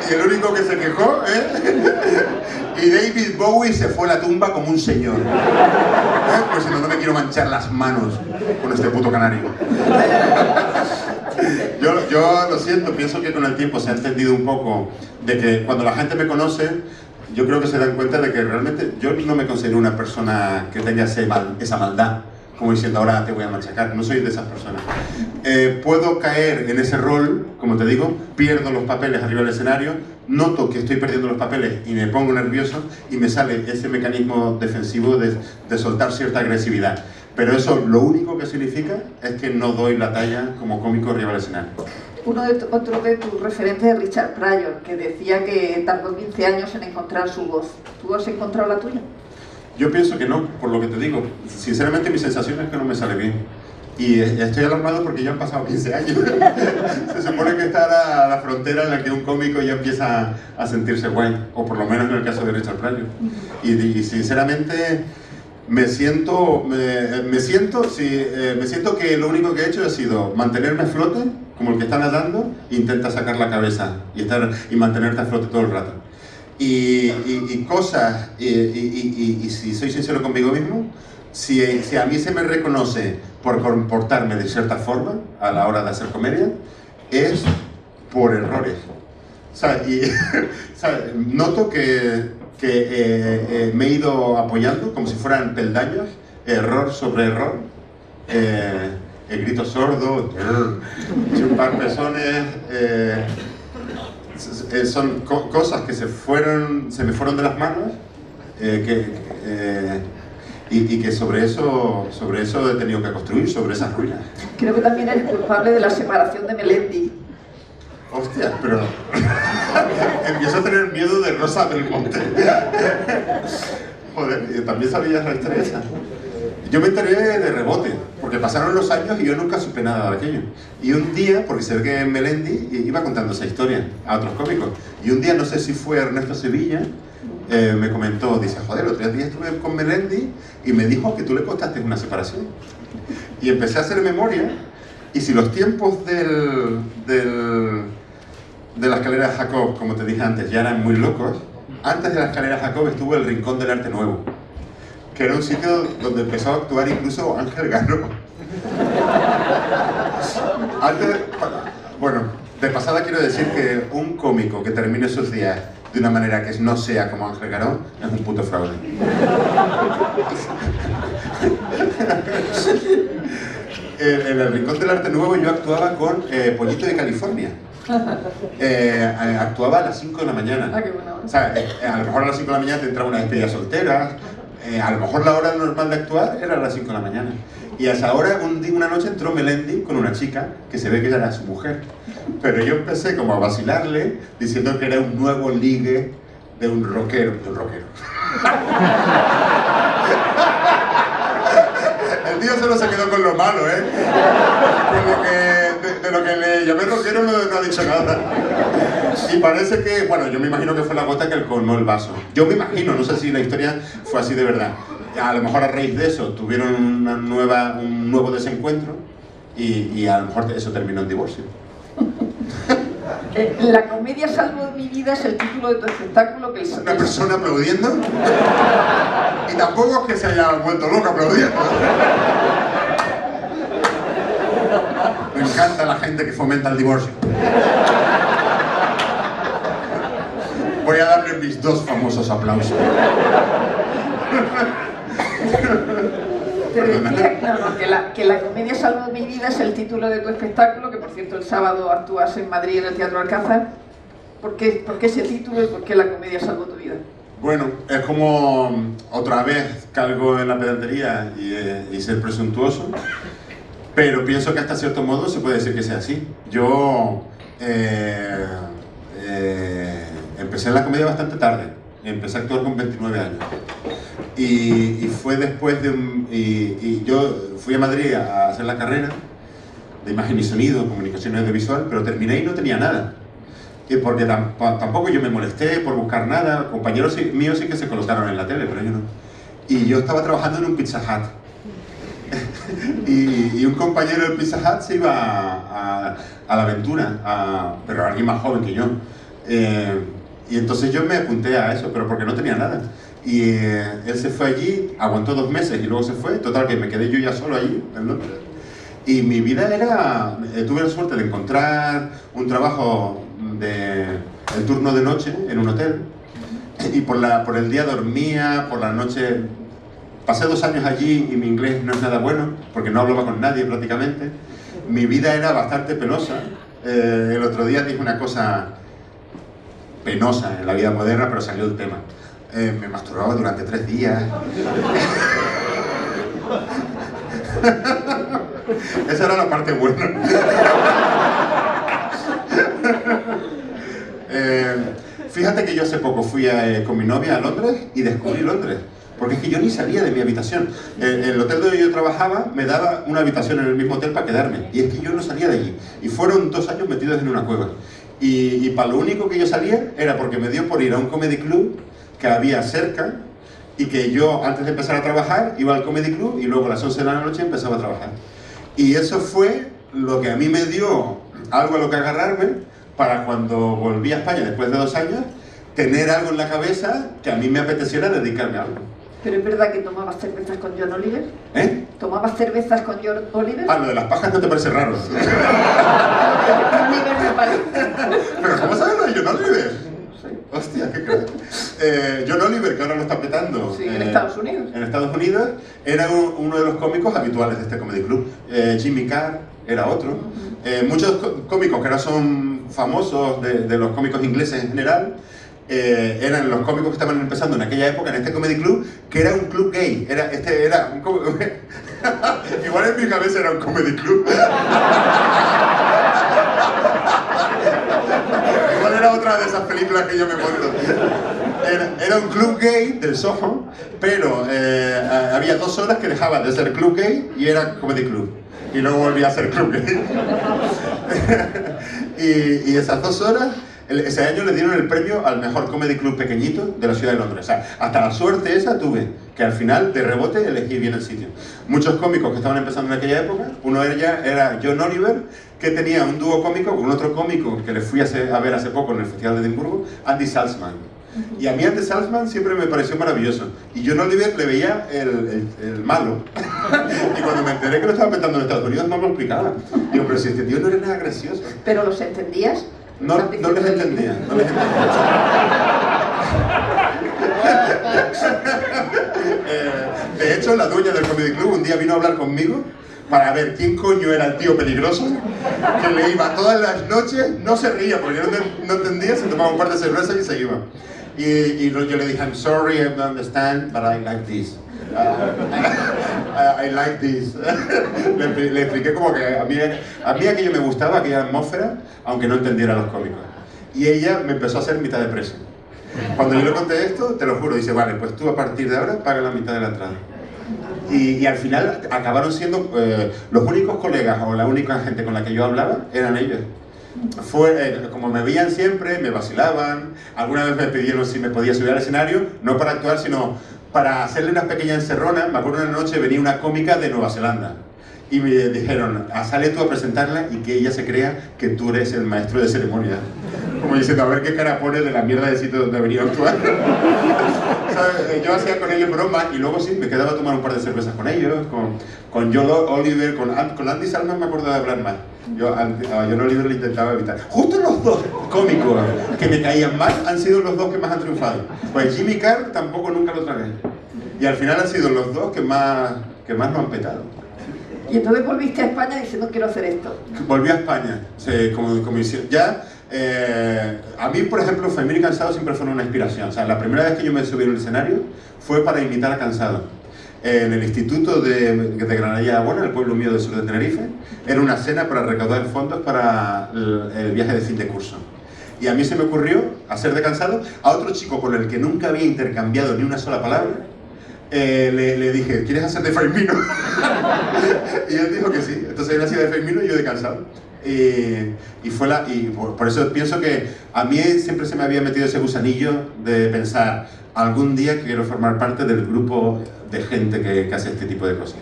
Y el único que se quejó, y David Bowie se fue a la tumba como un señor. Pues si no, no me quiero manchar las manos con este puto canario. Yo lo siento, pienso que con el tiempo se ha entendido un poco de que cuando la gente me conoce, yo creo que se dan cuenta de que realmente yo no me considero una persona que tenga esa maldad, como diciendo ahora te voy a machacar. No soy de esas personas. Puedo caer en ese rol, como te digo, pierdo los papeles arriba del escenario, noto que estoy perdiendo los papeles y me pongo nervioso y me sale ese mecanismo defensivo de soltar cierta agresividad. Pero eso lo único que significa es que no doy la talla como cómico arriba del escenario. Otro de tus referentes es Richard Pryor, que decía que tardó 15 años en encontrar su voz. ¿Tú has encontrado la tuya? Yo pienso que no, por lo que te digo. Sinceramente mi sensación es que no me sale bien. Y estoy alarmado porque ya han pasado 15 años. Se supone que está a la frontera en la que un cómico ya empieza a sentirse guay. O por lo menos en el caso de Richard Pryor. Y sinceramente me siento que lo único que he hecho ha sido mantenerme a flote, como el que está nadando, e intenta sacar la cabeza y mantenerte a flote todo el rato. Y si soy sincero conmigo mismo, si a mí se me reconoce por comportarme de cierta forma a la hora de hacer comedia, es por errores. Noto que me he ido apoyando como si fueran peldaños, error sobre error, el grito sordo, chupar pezones, son cosas que se me fueron de las manos, y que sobre eso he tenido que construir, sobre esas ruinas. Creo que también eres culpable de la separación de Melendi. Hostia, pero empiezo a tener miedo de Rosa Belmonte. Joder, también sabías la historia esa. Yo me enteré de rebote, porque pasaron los años y yo nunca supe nada de aquello. Y un día, porque se ve que Melendi iba contando esa historia a otros cómicos, y un día, no sé si fue Ernesto Sevilla, me comentó, dice, joder, el otro día estuve con Melendi y me dijo que tú le contaste una separación. Y empecé a hacer memoria, y si los tiempos de la escalera Jacob, como te dije antes, ya eran muy locos, antes de la escalera Jacob estuvo el Rincón del Arte Nuevo, que era un sitio donde empezó a actuar incluso Ángel Garro. Bueno, de pasada quiero decir que un cómico que termine sus días de una manera que no sea como Ángel Garó es un puto fraude. En el Rincón del Arte Nuevo yo actuaba con Pollito de California. Actuaba a las 5 de la mañana. Ah, qué buena hora. O sea, a lo mejor a las 5 de la mañana te entraba una despedida soltera. A lo mejor la hora normal de actuar era a las 5 de la mañana. Y a esa hora, una noche entró Melendi con una chica que se ve que ella era su mujer. Pero yo empecé como a vacilarle diciendo que era un nuevo ligue de un rockero. El tío solo se quedó con lo malo, ¿eh? De lo que le llamé rockero no ha dicho nada. Y parece que, bueno, yo me imagino que fue la gota que colmó el vaso. Yo me imagino, no sé si la historia fue así de verdad. A lo mejor a raíz de eso tuvieron un nuevo desencuentro y a lo mejor eso terminó en divorcio. La comedia Salvo mi vida es el título de tu espectáculo que ¿Una persona aplaudiendo? Y tampoco es que se haya vuelto loca aplaudiendo. Me encanta la gente que fomenta el divorcio. Voy a darle mis 2 famosos aplausos. Te decía que la comedia Salvo mi vida es el título de tu espectáculo, que por cierto el sábado actúas en Madrid en el Teatro Alcázar. ¿Por qué ese título y por qué la comedia Salvo tu vida? Bueno, es como otra vez cargo en la pedantería y ser presuntuoso, pero pienso que hasta cierto modo se puede decir que sea así. Yo empecé en la comedia bastante tarde, empecé a actuar con 29 años. Y fue después de y yo fui a Madrid a hacer la carrera de imagen y sonido, comunicación audiovisual, pero terminé y no tenía nada. Porque tampoco yo me molesté por buscar nada, compañeros míos sí que se colocaron en la tele, pero yo no. Y yo estaba trabajando en un Pizza Hut. y un compañero del Pizza Hut se iba a la aventura, pero alguien más joven que yo. Y entonces yo me apunté a eso, pero porque no tenía nada. Y él se fue allí, aguantó 2 meses y luego se fue. Total, que me quedé yo ya solo allí, en Londres. Y mi vida era... tuve la suerte de encontrar un trabajo el turno de noche en un hotel. Y por el día dormía, por la noche... Pasé 2 años allí y mi inglés no es nada bueno, porque no hablaba con nadie prácticamente. Mi vida era bastante penosa. El otro día dije una cosa penosa en la vida moderna, pero salió el tema. Me masturbaba durante 3 días. Esa era la parte buena. Fíjate que yo hace poco fui con mi novia a Londres y descubrí Londres. Porque es que yo ni salía de mi habitación. El hotel donde yo trabajaba me daba una habitación en el mismo hotel para quedarme. Y es que yo no salía de allí. Y fueron 2 años metidos en una cueva. Y para lo único que yo salía era porque me dio por ir a un comedy club que había cerca y que yo, antes de empezar a trabajar, iba al comedy club y luego a las 11 de la noche empezaba a trabajar. Y eso fue lo que a mí me dio algo a lo que agarrarme para cuando volví a España después de 2 años, tener algo en la cabeza que a mí me apeteciera dedicarme a algo. ¿Pero es verdad que tomabas cervezas con John Oliver? ¿Eh? ¿Tomabas cervezas con John Oliver? Ah, lo de las pajas no te parece raro. John Oliver me parece. ¿Pero cómo sabes lo de John Oliver? Sí. Hostia, qué crack. John Oliver, que ahora lo está petando. Sí, en Estados Unidos. En Estados Unidos, era uno de los cómicos habituales de este comedy club. Jimmy Carr era otro. Muchos cómicos que ahora son famosos de los cómicos ingleses en general, eran los cómicos que estaban empezando en aquella época en este comedy club, que era un club gay. Era un igual en mi cabeza era un comedy club. Igual era otra de esas películas que yo me monto. Era un club gay del Soho, pero había 2 horas que dejaba de ser club gay y era comedy club. Y luego volvía a ser club gay. y esas 2 horas, ese año le dieron el premio al mejor comedy club pequeñito de la ciudad de Londres. O sea, hasta la suerte esa tuve, que al final, de rebote, elegí bien el sitio. Muchos cómicos que estaban empezando en aquella época, uno de ellos era John Oliver, que tenía un dúo cómico con otro cómico que le fui a ver hace poco en el Festival de Edimburgo, Andy Salzman. Y a mí Andy Salzman siempre me pareció maravilloso. Y John Oliver le veía el malo. Y cuando me enteré que lo estaba petando en Estados Unidos, no me lo explicaba. Digo, pero si este tío no era nada gracioso. ¿Pero los entendías? No les entendía, no les entendía. De hecho, la dueña del comedy club un día vino a hablar conmigo para ver quién coño era el tío peligroso, que le iba todas las noches, no se reía porque no entendía, se tomaba un par de cervezas y se iba. Y yo le dije, I'm sorry, I don't understand, but I like this. I like this. Le expliqué como que a mí aquello me gustaba, aquella atmósfera, aunque no entendiera los cómicos. Y ella me empezó a hacer mitad de precio. Cuando yo le conté esto, te lo juro, dice, vale, pues tú a partir de ahora paga la mitad de la entrada. Y al final acabaron siendo los únicos colegas o la única gente con la que yo hablaba eran ellos. Como me veían siempre, me vacilaban, alguna vez me pidieron si me podía subir al escenario, no para actuar, sino para hacerle una pequeña encerrona. Me acuerdo una noche venía una cómica de Nueva Zelanda y me dijeron, sale tú a presentarla y que ella se crea que tú eres el maestro de ceremonia. Como diciendo, a ver qué cara pone de la mierda de sitio donde venía a actuar. ¿Sabes? Yo hacía con ellos bromas y luego sí, me quedaba a tomar un par de cervezas con ellos, con John Oliver, con Andy Salman me acuerdo de hablar más. Yo a John Oliver le intentaba evitar. Justo los 2 cómicos que me caían mal han sido los 2 que más han triunfado. Pues Jimmy Carr tampoco nunca lo tragué. Y al final han sido los 2 que más nos han petado. Y entonces volviste a España diciendo quiero hacer esto. Volví a España, como ya A mí, por ejemplo, Fermín y Cansado siempre fueron una inspiración. O sea, la primera vez que yo me subí en el escenario fue para imitar a Cansado. En el Instituto de Granadilla Buena, el pueblo mío del sur de Tenerife, era una cena para recaudar fondos para el viaje de fin de curso. Y a mí se me ocurrió hacer de Cansado a otro chico con el que nunca había intercambiado ni una sola palabra. Le dije, ¿quieres hacer de Fermino? Y él dijo que sí. Entonces él hacía de Fermino y yo de Cansado. Y por eso pienso que a mí siempre se me había metido ese gusanillo de pensar, algún día quiero formar parte del grupo de gente que hace este tipo de cosas.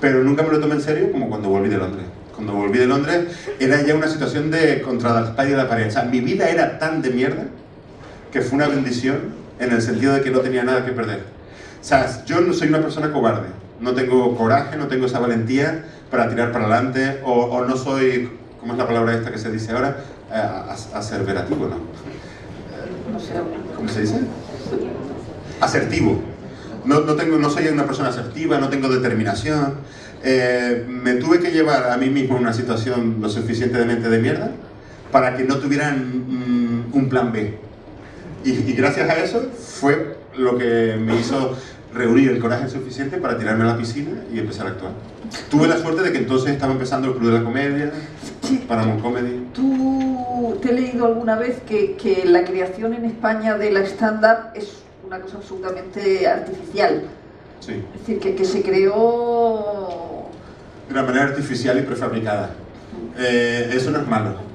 Pero nunca me lo tomé en serio, como cuando volví de Londres. Cuando volví de Londres era ya una situación de contra la espalda y la pared. O sea, mi vida era tan de mierda que fue una bendición en el sentido de que no tenía nada que perder. O sea, yo no soy una persona cobarde. No tengo coraje, no tengo esa valentía para tirar para adelante, o no soy, ¿cómo es la palabra esta que se dice ahora? Aserverativo, ¿no? ¿Cómo se dice? Asertivo. No soy una persona asertiva, no tengo determinación. Me tuve que llevar a mí mismo a una situación lo suficientemente de mierda para que no tuvieran un plan B. Y gracias a eso fue lo que me hizo reunir el coraje suficiente para tirarme a la piscina y empezar a actuar. Tuve la suerte de que entonces estaba empezando el Club de la Comedia, Paramount Comedy. ¿Tú te he leído alguna vez que la creación en España de la stand-up es una cosa absolutamente artificial? Sí. Es decir, que se creó de una manera artificial y prefabricada. Eso no es malo.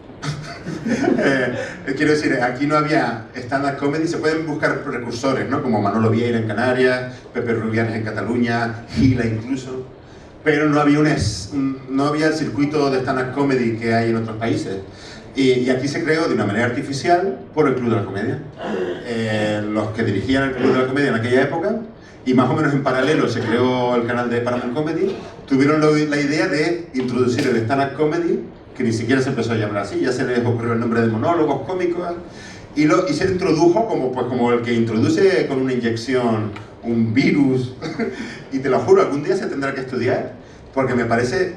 Quiero decir, aquí no había stand-up comedy, se pueden buscar precursores, ¿no? Como Manolo Vieira en Canarias, Pepe Rubianes en Cataluña, Gila incluso, pero no había el circuito de stand-up comedy que hay en otros países. Y aquí se creó de una manera artificial por el Club de la Comedia. Los que dirigían el Club de la Comedia en aquella época, y más o menos en paralelo se creó el canal de Paramount Comedy, tuvieron la idea de introducir el stand-up comedy, que ni siquiera se empezó a llamar así, ya se les ocurrió el nombre de monólogos cómicos, y se introdujo como el que introduce con una inyección un virus. Y te lo juro, algún día se tendrá que estudiar, porque me parece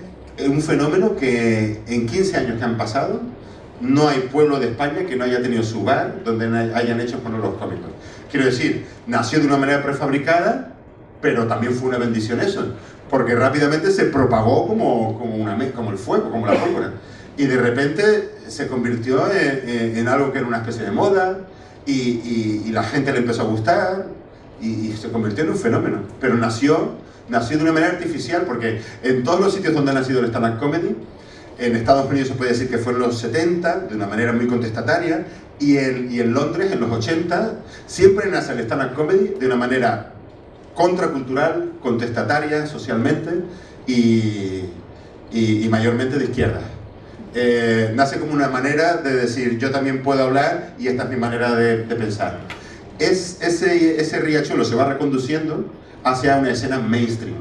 un fenómeno que en 15 años que han pasado, no hay pueblo de España que no haya tenido su bar donde hayan hecho monólogos cómicos. Quiero decir, nació de una manera prefabricada, pero también fue una bendición eso, porque rápidamente se propagó como el fuego, como la pólvora. Y de repente se convirtió en algo que era una especie de moda, y la gente le empezó a gustar, y se convirtió en un fenómeno. Pero nació de una manera artificial, porque en todos los sitios donde ha nacido el stand-up comedy, en Estados Unidos se puede decir que fue en los 70, de una manera muy contestataria, y en Londres, en los 80, siempre nace el stand-up comedy de una manera contracultural, contestataria socialmente y mayormente de izquierda. Nace como una manera de decir, yo también puedo hablar y esta es mi manera de pensar. Ese riachuelo se va reconduciendo hacia una escena mainstream.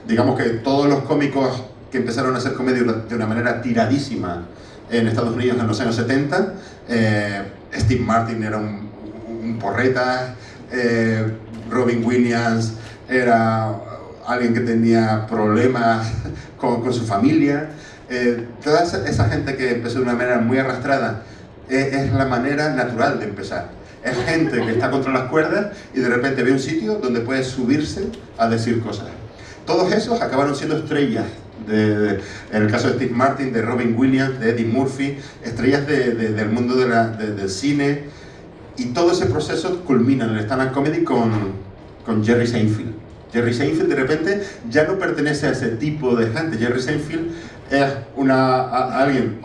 Digamos que todos los cómicos que empezaron a hacer comedia de una manera tiradísima en Estados Unidos en los años 70, Steve Martin era un porreta, Robin Williams era alguien que tenía problemas con su familia. Toda esa gente que empezó de una manera muy arrastrada es la manera natural de empezar. Es gente que está contra las cuerdas y de repente ve un sitio donde puede subirse a decir cosas. Todos esos acabaron siendo estrellas. En el caso de Steve Martin, de Robin Williams, de Eddie Murphy, estrellas del mundo del cine. Y todo ese proceso culmina en el stand-up comedy con Jerry Seinfeld. Jerry Seinfeld de repente ya no pertenece a ese tipo de gente. Jerry Seinfeld es alguien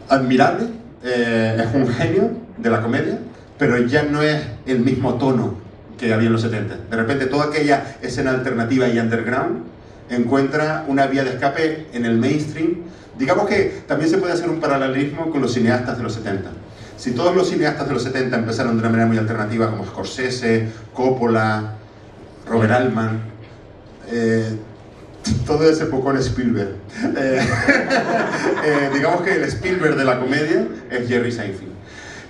admirable, es un genio de la comedia, pero ya no es el mismo tono que había en los 70. De repente toda aquella escena alternativa y underground encuentra una vía de escape en el mainstream. Digamos que también se puede hacer un paralelismo con los cineastas de los 70. Si todos los cineastas de los 70 empezaron de una manera muy alternativa, como Scorsese, Coppola, Robert Altman, todo ese poco Spielberg. Digamos que el Spielberg de la comedia es Jerry Seinfeld.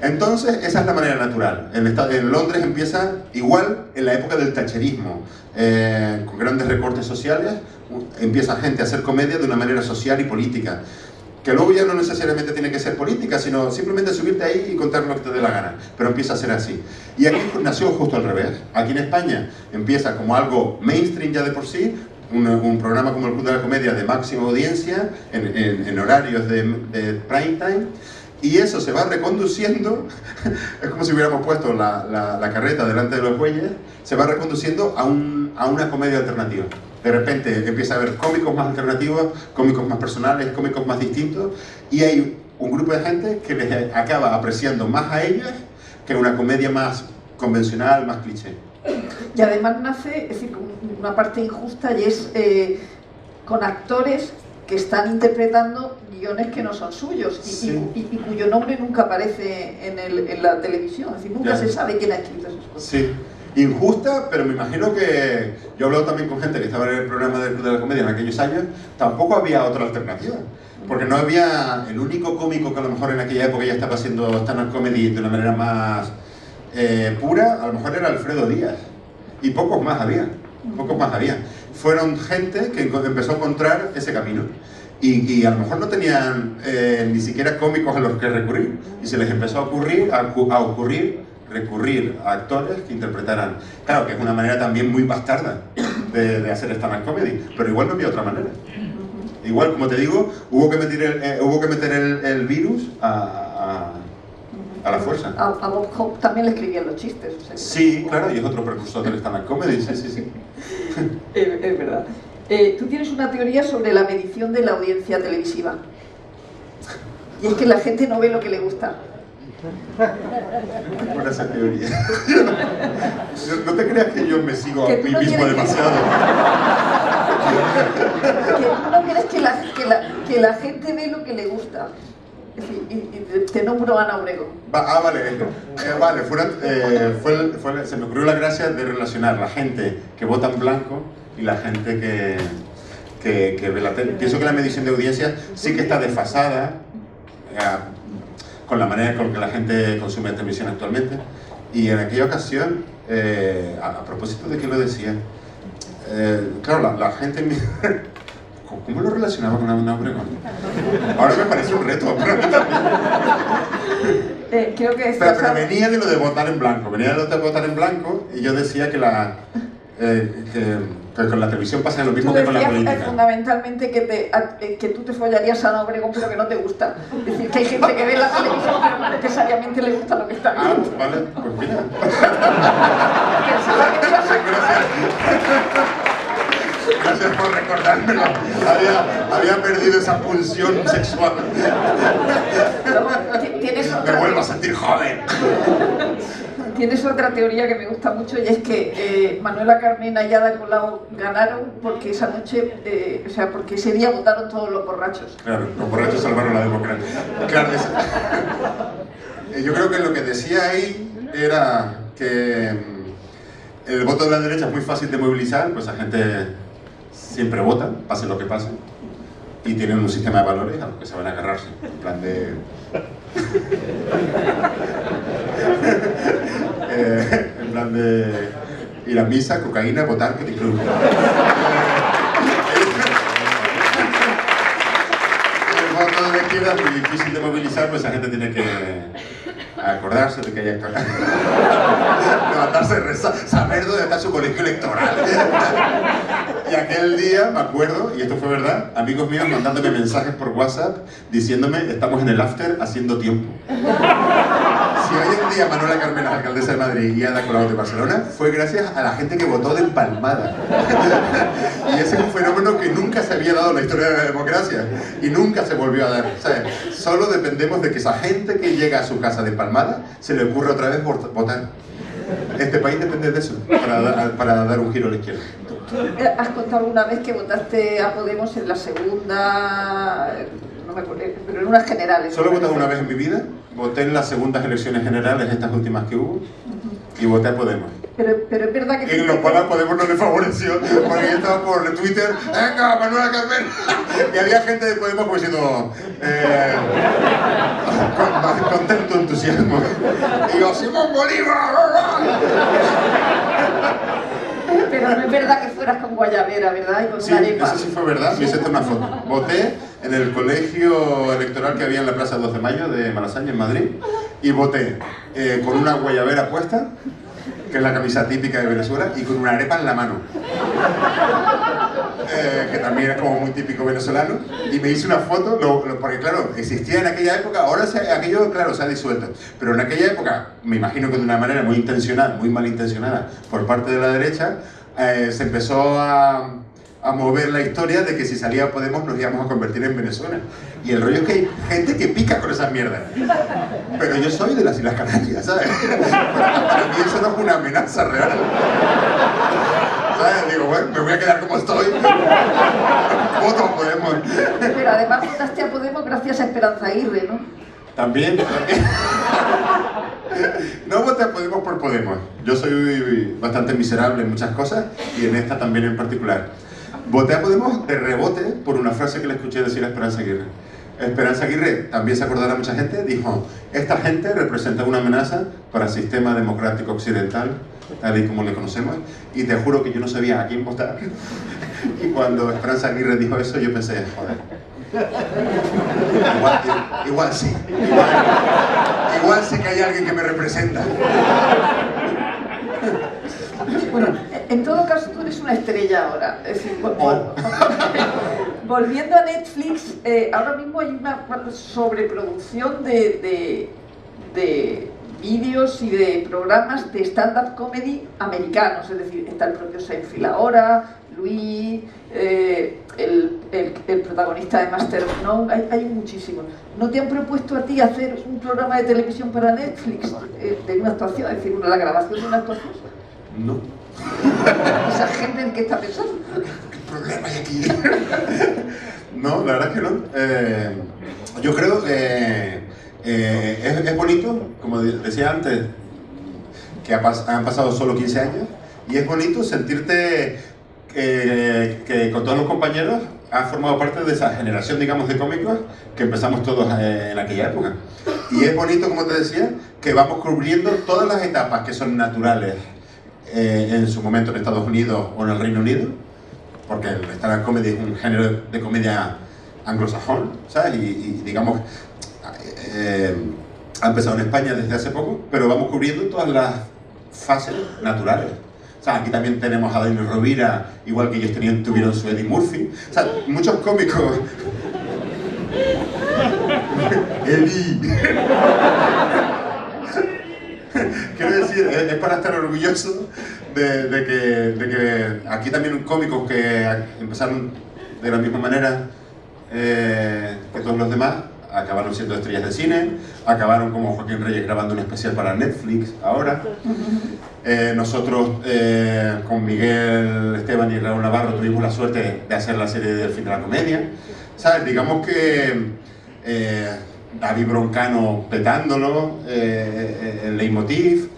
Entonces, esa es la manera natural. En Londres empieza igual en la época del thatcherismo, con grandes recortes sociales, empieza gente a hacer comedia de una manera social y política. que luego ya no necesariamente tiene que ser política, sino simplemente subirte ahí y contar lo que te dé la gana, pero empieza a ser así. Y aquí nació justo al revés. Aquí en España empieza como algo mainstream ya de por sí, un programa como el Club de la Comedia de máxima audiencia, en horarios de prime time, y eso se va reconduciendo, es como si hubiéramos puesto la carreta delante de los bueyes, se va reconduciendo a una comedia alternativa. De repente empieza a haber cómicos más alternativos, cómicos más personales, cómicos más distintos, y hay un grupo de gente que les acaba apreciando más a ellas que una comedia más convencional, más cliché. Y además nace, es decir, una parte injusta, y es con actores que están interpretando guiones que no son suyos y cuyo nombre nunca aparece en la televisión, es decir, nunca se sabe quién ha escrito esas cosas. Sí. Injusta, pero me imagino que yo he hablado también con gente que estaba en el programa del Club de la Comedia en aquellos años, tampoco había otra alternativa, porque no había el único cómico que a lo mejor en aquella época ya estaba haciendo stand-up comedy de una manera más pura, a lo mejor era Alfredo Díaz, y pocos más había. Fueron gente que empezó a encontrar ese camino. Y a lo mejor no tenían ni siquiera cómicos a los que recurrir, y se les empezó a recurrir a actores que interpretaran. Claro, que es una manera también muy bastarda de hacer stand-up comedy, pero igual no había otra manera. Igual, como te digo, hubo que meter el virus a la fuerza. A Bob Hope también le escribían los chistes. O sea, sí, claro, y es otro precursor del stand-up comedy, sí. Es verdad. Tú tienes una teoría sobre la medición de la audiencia televisiva. Y es que la gente no ve lo que le gusta. Buena esa teoría. No te creas que yo me sigo a mí mismo demasiado. Que tú no crees que la gente ve lo que le gusta. Es decir, y te nombro Ana Obregón. Vale, se me ocurrió la gracia de relacionar la gente que vota en blanco y la gente que ve la tele. Pienso que la medición de audiencia sí que está desfasada con la manera con que la gente consume televisión actualmente. Y en aquella ocasión, a propósito de que lo decía, claro, la gente... ¿Cómo lo relacionaba con Ana Obregón? Ahora me parece un reto. Creo que pero venía de lo de votar en blanco. Y yo decía que con la televisión pasa lo mismo que con la política. Fundamentalmente que tú te follarías a Ana Obregón, pero que no te gusta. Es decir, que hay gente que ve la televisión pero no necesariamente le gusta lo que está viendo. Vale, pues mira. Pensaba que ibas a Gracias por recordármelo. Había perdido esa pulsión sexual. Me vuelvo a sentir joven. Tienes otra teoría que me gusta mucho, y es que Manuela Carmena y Ada Colau ganaron porque esa noche, porque ese día votaron todos los borrachos. Claro, los borrachos salvaron la democracia. Claro, yo creo que lo que decía ahí era que el voto de la derecha es muy fácil de movilizar, pues la gente siempre vota, pase lo que pase, y tienen un sistema de valores a los que se van a agarrarse, en plan de... en plan de ir a misa, cocaína, votar, que te club. El voto de la izquierda es muy difícil de movilizar, pues la gente tiene que acordarse de que hay que levantarse, rezar, saber dónde está su colegio electoral. Y aquel día, me acuerdo, y esto fue verdad, amigos míos mandándome mensajes por WhatsApp diciéndome: estamos en el after haciendo tiempo. Si hoy en día Manuela Carmena es alcaldesa de Madrid y Ada Colau de Barcelona, fue gracias a la gente que votó de empalmada. Y ese es un fenómeno que nunca se había dado en la historia de la democracia y núnca se volvió a dar. O sea, solo dependemos de que esa gente que llega a su casa de empalmada se le ocurra otra vez votar. Este país depende de eso para dar un giro a la izquierda. ¿Tú has contado alguna vez que votaste a Podemos en la segunda... no me acuerdo, pero en unas generales? Solo he votado una vez en mi vida. Voté en las segundas elecciones generales, estas últimas que hubo, y voté a Podemos. Pero es verdad que... En lo cual a Podemos no le favoreció, porque yo estaba por Twitter, ¡venga, Manuela Carmena! Y había gente de Podemos pues diciendo, con tanto entusiasmo. Y yo, ¡Simón Bolívar! Pero no es verdad que fueras con guayabera, ¿verdad? Y con Sí, una arepa. eso sí fue verdad, me hice una foto. Voté en el colegio electoral que había en la Plaza 2 de Mayo de Malasaña, en Madrid, y voté con una guayabera puesta, que es la camisa típica de Venezuela, y con una arepa en la mano. Que también es como muy típico venezolano, y me hice una foto, porque claro, existía en aquella época, ahora aquello, claro, se ha disuelto, pero en aquella época, me imagino que de una manera muy intencionada, muy malintencionada por parte de la derecha, se empezó a mover la historia de que si salía Podemos nos íbamos a convertir en Venezuela. Y el rollo es que hay gente que pica con esas mierdas. Pero yo soy de las Islas Canarias, ¿sabes? Para mí eso no es una amenaza real. ¿Sabes? Digo, bueno, me voy a quedar como estoy. Voto a Podemos. Pero además votaste a Podemos gracias a Esperanza Aguirre, ¿no? También. No voté a Podemos por Podemos. Yo soy bastante miserable en muchas cosas y en esta también en particular. Voté a Podemos de rebote por una frase que le escuché decir a Esperanza Aguirre. Esperanza Aguirre, también se acordará mucha gente, dijo: esta gente representa una amenaza para el sistema democrático occidental, tal y como le conocemos, y te juro que yo no sabía a quién votar. Y cuando Esperanza Aguirre dijo eso, yo pensé, joder, igual sí, igual sí que hay alguien que me representa. Bueno, en todo caso tú eres una estrella ahora. Es decir, volviendo a Netflix, ahora mismo hay una sobreproducción de vídeos y de programas de stand-up comedy americanos. Es decir, está el propio Seinfeld ahora, Louis, el protagonista de Master of None, hay muchísimos. ¿No te han propuesto a ti hacer un programa de televisión para Netflix de una actuación, es decir, la grabación de una actuación? No. ¿Esa gente en qué está pensando? ¿Qué problema hay aquí? No, la verdad es que no. Yo creo que es bonito, como decía antes, que han pasado solo 15 años, y es bonito sentirte que con todos los compañeros has formado parte de esa generación, digamos, de cómicos que empezamos todos en aquella época. Y es bonito, como te decía, que vamos cubriendo todas las etapas que son naturales en su momento en Estados Unidos o en el Reino Unido, porque el stand-up comedy es un género de comedia anglosajón, ¿sabes? Y digamos, ha empezado en España desde hace poco, pero vamos cubriendo todas las fases naturales. O sea, aquí también tenemos a Dani Rovira, igual que ellos tuvieron su Eddie Murphy. O sea, muchos cómicos. Eddie. Quiero decir, es para estar orgulloso de que aquí también cómicos que empezaron de la misma manera que todos los demás, acabaron siendo estrellas de cine, acabaron como Joaquín Reyes grabando un especial para Netflix ahora. Nosotros con Miguel Esteban y Raúl Navarro tuvimos la suerte de hacer la serie del fin de la comedia. ¿Sabes? Digamos que David Broncano petándolo, el Leitmotiv,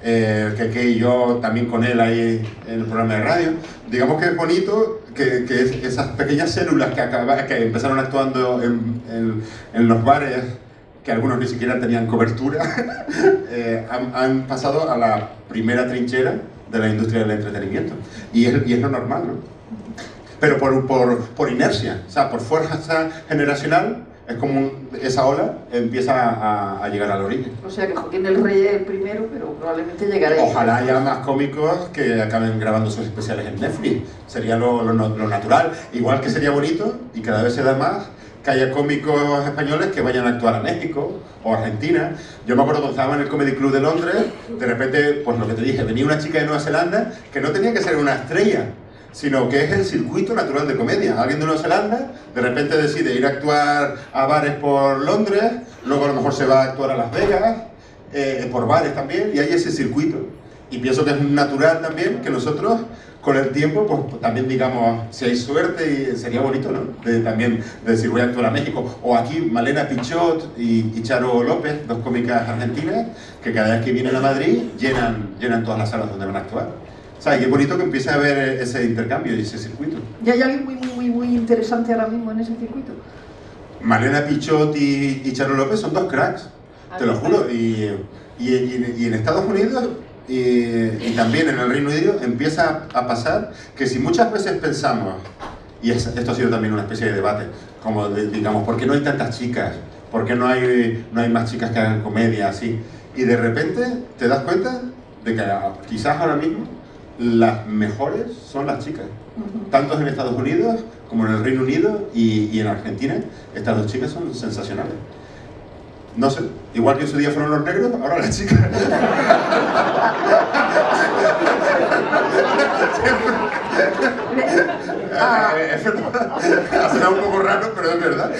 que y yo también con él ahí en el programa de radio. Digamos que es bonito que esas pequeñas células que empezaron actuando en los bares, que algunos ni siquiera tenían cobertura, han pasado a la primera trinchera de la industria del entretenimiento. Y es lo normal, ¿no? Pero por inercia, o sea, por fuerza generacional, es como esa ola empieza a llegar a la orilla. O sea que Joaquín el Rey es el primero, pero probablemente llegará. Ojalá haya más cómicos que acaben grabando sus especiales en Netflix. Sería lo natural. Igual que sería bonito, y cada vez se da más, que haya cómicos españoles que vayan a actuar a México o a Argentina. Yo me acuerdo cuando estaba en el Comedy Club de Londres, de repente, pues lo que te dije, venía una chica de Nueva Zelanda que no tenía que ser una estrella, sino que es el circuito natural de comedia. Alguien de Nueva Zelanda de repente decide ir a actuar a bares por Londres, luego a lo mejor se va a actuar a Las Vegas, por bares también, y hay ese circuito. Y pienso que es natural también que nosotros, con el tiempo, pues también digamos, si hay suerte, y sería bonito, ¿no? También de decir, voy a actuar a México. O aquí Malena Pichot y Charo López, dos cómicas argentinas, que cada vez que vienen a Madrid llenan todas las salas donde van a actuar. O sea, y es bonito que empiece a haber ese intercambio y ese circuito. ¿Y hay alguien muy interesante ahora mismo en ese circuito? Malena Pichot y Charo López son dos cracks, te lo juro. Y en Estados Unidos y también en el Reino Unido empieza a pasar que si muchas veces pensamos Y esto ha sido también una especie de debate, como digamos, ¿por qué no hay tantas chicas? ¿Por qué no hay más chicas que hagan comedia así? Y de repente te das cuenta de que quizás ahora mismo las mejores son las chicas. Tanto en Estados Unidos como en el Reino Unido y en Argentina, estas dos chicas son sensacionales. No sé, igual que en su día fueron los negros, ahora las chicas. Es verdad. Ha sonado un poco raro, pero es verdad.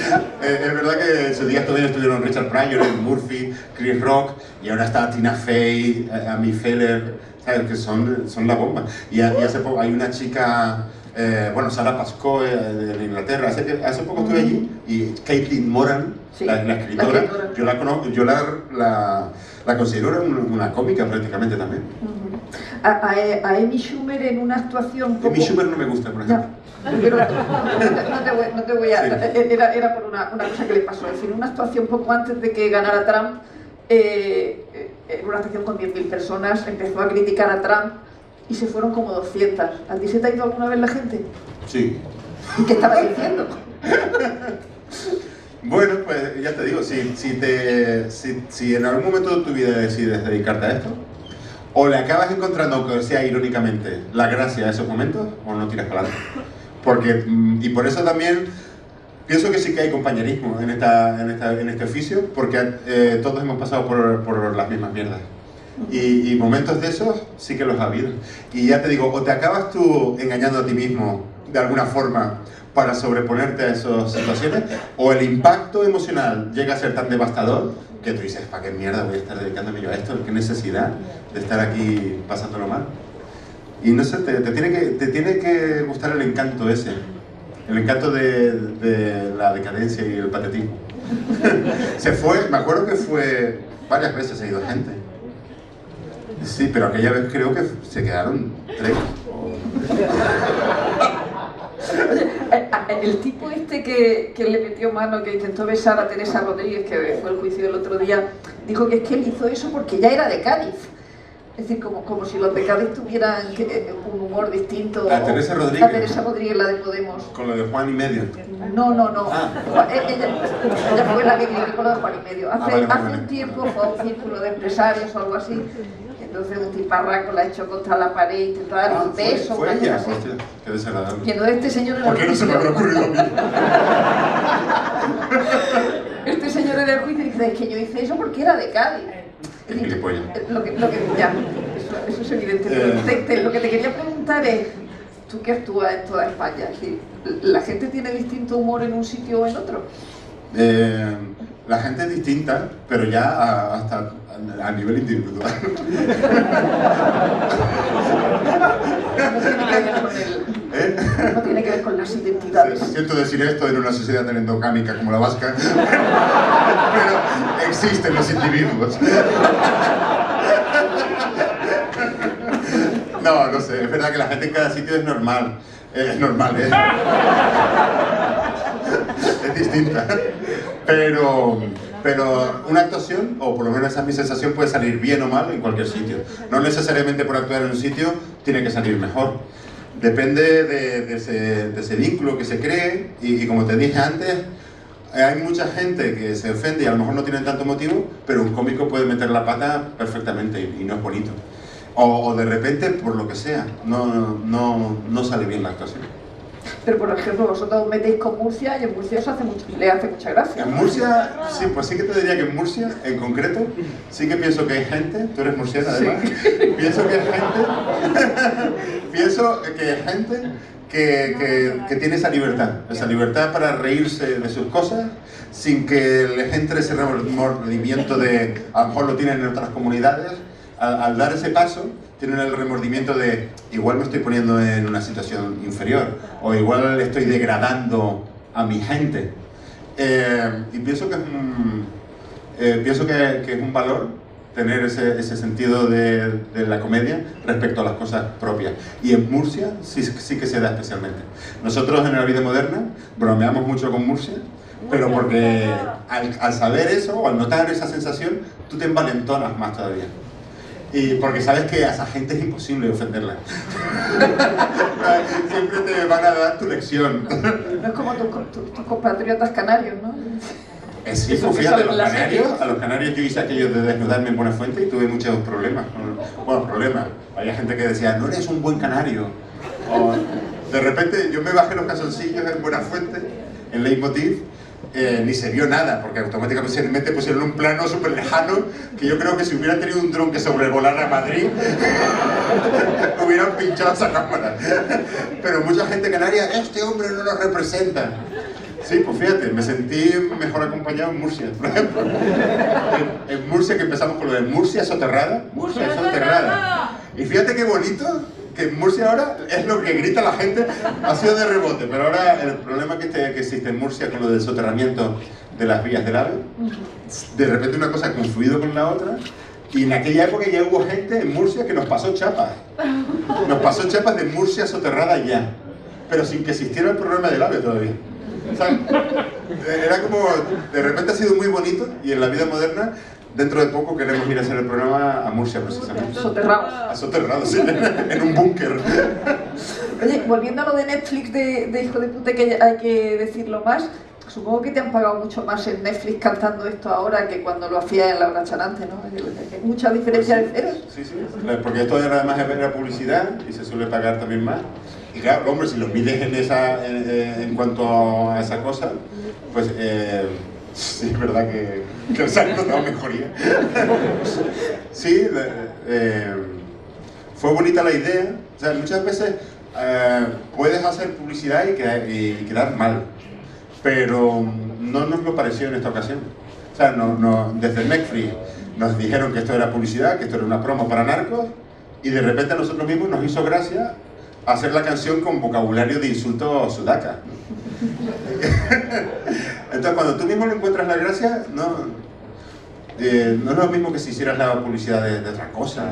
Es verdad que en su día todavía estuvieron Richard Pryor, Eddie Murphy, Chris Rock, y ahora está Tina Fey, Amy Feller, ¿sabes? Que son la bomba. Y hace poco hay una chica, bueno, Sarah Pascoe de Inglaterra, hace poco estuve allí, y Caitlin Moran, sí, la escritora, yo la conozco, yo la considero una cómica prácticamente también. A Amy Schumer en una actuación poco... Amy Schumer no me gusta, por ejemplo. Pero no te voy a... Sí. Era por una cosa que le pasó. Es decir, una actuación poco antes de que ganara Trump, en una actuación con 10.000 personas, empezó a criticar a Trump y se fueron como 200. ¿A ti se te ha ido alguna vez la gente? Sí. ¿Y qué estabas diciendo? Bueno, pues ya te digo, si en algún momento de tu vida decides dedicarte a esto, o le acabas encontrando, aunque sea irónicamente, la gracia a esos momentos, o no tiras para adelante. Porque, y por eso también pienso que sí que hay compañerismo en este oficio, porque todos hemos pasado por las mismas mierdas. Y momentos de esos sí que los ha habido. Y ya te digo, o te acabas tú engañando a ti mismo de alguna forma para sobreponerte a esas situaciones, o el impacto emocional llega a ser tan devastador que tú dices, ¿para qué mierda voy a estar dedicándome yo a esto? ¿Qué necesidad de estar aquí pasándolo mal? Y no sé, te tiene que gustar el encanto ese, el encanto de la decadencia y el patetismo. Se fue, me acuerdo que fue, varias veces ha ido gente. Sí, pero aquella vez creo que se quedaron 3. El tipo este que le metió mano, que intentó besar a Teresa Rodríguez, que fue el juicio del otro día, dijo que es que él hizo eso porque ya era de Cádiz. Es decir, como si los de Cádiz tuvieran un humor distinto. ¿A Teresa Rodríguez? A Teresa Rodríguez, la de Podemos. ¿Con lo de Juan y Medio? No. Ella fue la que criticó lo de Juan y Medio. Hace un tiempo fue a un círculo de empresarios o algo así. Entonces un tiparraco la echó contra la pared y intentó dar un beso. Fue ella. Hostia, qué desagradable. Y entonces este señor... ¿Por qué no se me habrá ocurrido a mí? Este señor en el juicio dice, es que yo hice eso porque era de Cádiz. Eso es evidente. Lo que te quería preguntar es, tú que actúas en toda España, ¿la gente tiene distinto humor en un sitio o en otro? La gente es distinta, pero ya hasta a nivel individual. No tiene que ver con las identidades. Siento decir esto en una sociedad tan endogámica como la vasca, pero existen los individuos. No sé, es verdad que la gente en cada sitio es normal. Es normal, ¿eh? Es distinta. Pero una actuación, o por lo menos esa es mi sensación, puede salir bien o mal en cualquier sitio. No necesariamente por actuar en un sitio tiene que salir mejor. Depende de ese vínculo que se cree y como te dije antes, hay mucha gente que se ofende y a lo mejor no tienen tanto motivo, pero un cómico puede meter la pata perfectamente y no es bonito. O de repente, por lo que sea, no sale bien la actuación. Pero por ejemplo, vosotros os metéis con Murcia y en Murcia os le hace mucha gracia. En Murcia, sí, pues sí que te diría que en Murcia, en concreto, sí que pienso que hay gente, tú eres murciana además, sí. Pienso que hay gente que tiene esa libertad para reírse de sus cosas sin que les entre ese remordimiento de, a lo mejor lo tienen en otras comunidades, al dar ese paso, tienen el remordimiento de igual me estoy poniendo en una situación inferior o igual estoy degradando a mi gente. Y pienso que es un valor tener ese sentido de la comedia respecto a las cosas propias. Y en Murcia sí que se da especialmente. Nosotros en La Vida Moderna bromeamos mucho con Murcia, pero porque al saber eso o al notar esa sensación, tú te envalentonas más todavía. Y porque sabes que a esa gente es imposible ofenderla. Siempre te van a dar tu lección. No es como tus compatriotas canarios, ¿no? Sí, Eso pues que fíjate, sale en la serie. a los canarios yo hice aquello de desnudarme en Buenafuente y tuve muchos problemas. Bueno, problemas. Había gente que decía, no eres un buen canario. O, de repente yo me bajé los calzoncillos en Buenafuente, en Leitmotiv, ni se vio nada, porque automáticamente pusieron un plano súper lejano, que yo creo que si hubieran tenido un dron que sobrevolara Madrid, hubieran pinchado esa cámara. Pero mucha gente canaria, este hombre no nos representa. Sí, pues fíjate, me sentí mejor acompañado en Murcia, por ejemplo. En Murcia, que empezamos con lo de Murcia soterrada. Murcia soterrada. Y fíjate qué bonito, que en Murcia ahora es lo que grita la gente, ha sido de rebote, pero ahora el problema que existe en Murcia con lo del soterramiento de las vías del AVE, de repente una cosa ha confluido con la otra, y en aquella época ya hubo gente en Murcia que nos pasó chapas. Nos pasó chapas de Murcia soterrada ya, pero sin que existiera el problema del AVE todavía. O sea, era como, de repente ha sido muy bonito, y en la vida moderna, dentro de poco queremos ir a hacer el programa a Murcia, precisamente. Soterrados. A soterrados, sí, en un búnker. Oye, volviendo a lo de Netflix de hijo de puta, que hay que decirlo más, supongo que te han pagado mucho más en Netflix cantando esto ahora que cuando lo hacía en Laura Chanante, ¿no? Hay mucha diferencia de ceros. Sí, sí, porque esto además era publicidad y se suele pagar también más. Y claro, hombre, si lo mides en cuanto a esa cosa, pues sí, es verdad que se ha notado mejoría. Sí, fue bonita la idea. O sea, muchas veces puedes hacer publicidad y quedar mal, pero no nos lo pareció en esta ocasión. O sea, desde Netflix nos dijeron que esto era publicidad, que esto era una promo para narcos, y de repente a nosotros mismos nos hizo gracia hacer la canción con vocabulario de insulto sudaca. Entonces, cuando tú mismo le encuentras la gracia, no es lo mismo que si hicieras la publicidad de otra cosa.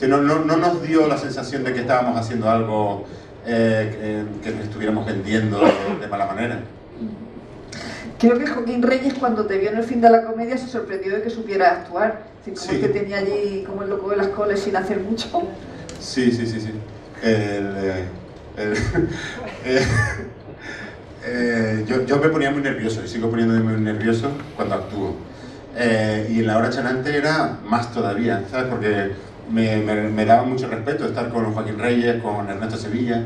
No nos dio la sensación de que estábamos haciendo algo que nos estuviéramos vendiendo de mala manera. Creo que Joaquín Reyes, cuando te vio en El fin de la comedia, se sorprendió de que supieras actuar. Como sí. el que tenía allí como el loco de las coles sin hacer mucho. Sí. Yo me ponía muy nervioso y sigo poniéndome muy nervioso cuando actúo. Y en Laura Chanante era más todavía, ¿sabes? Porque me daba mucho respeto estar con Joaquín Reyes, con Ernesto Sevilla.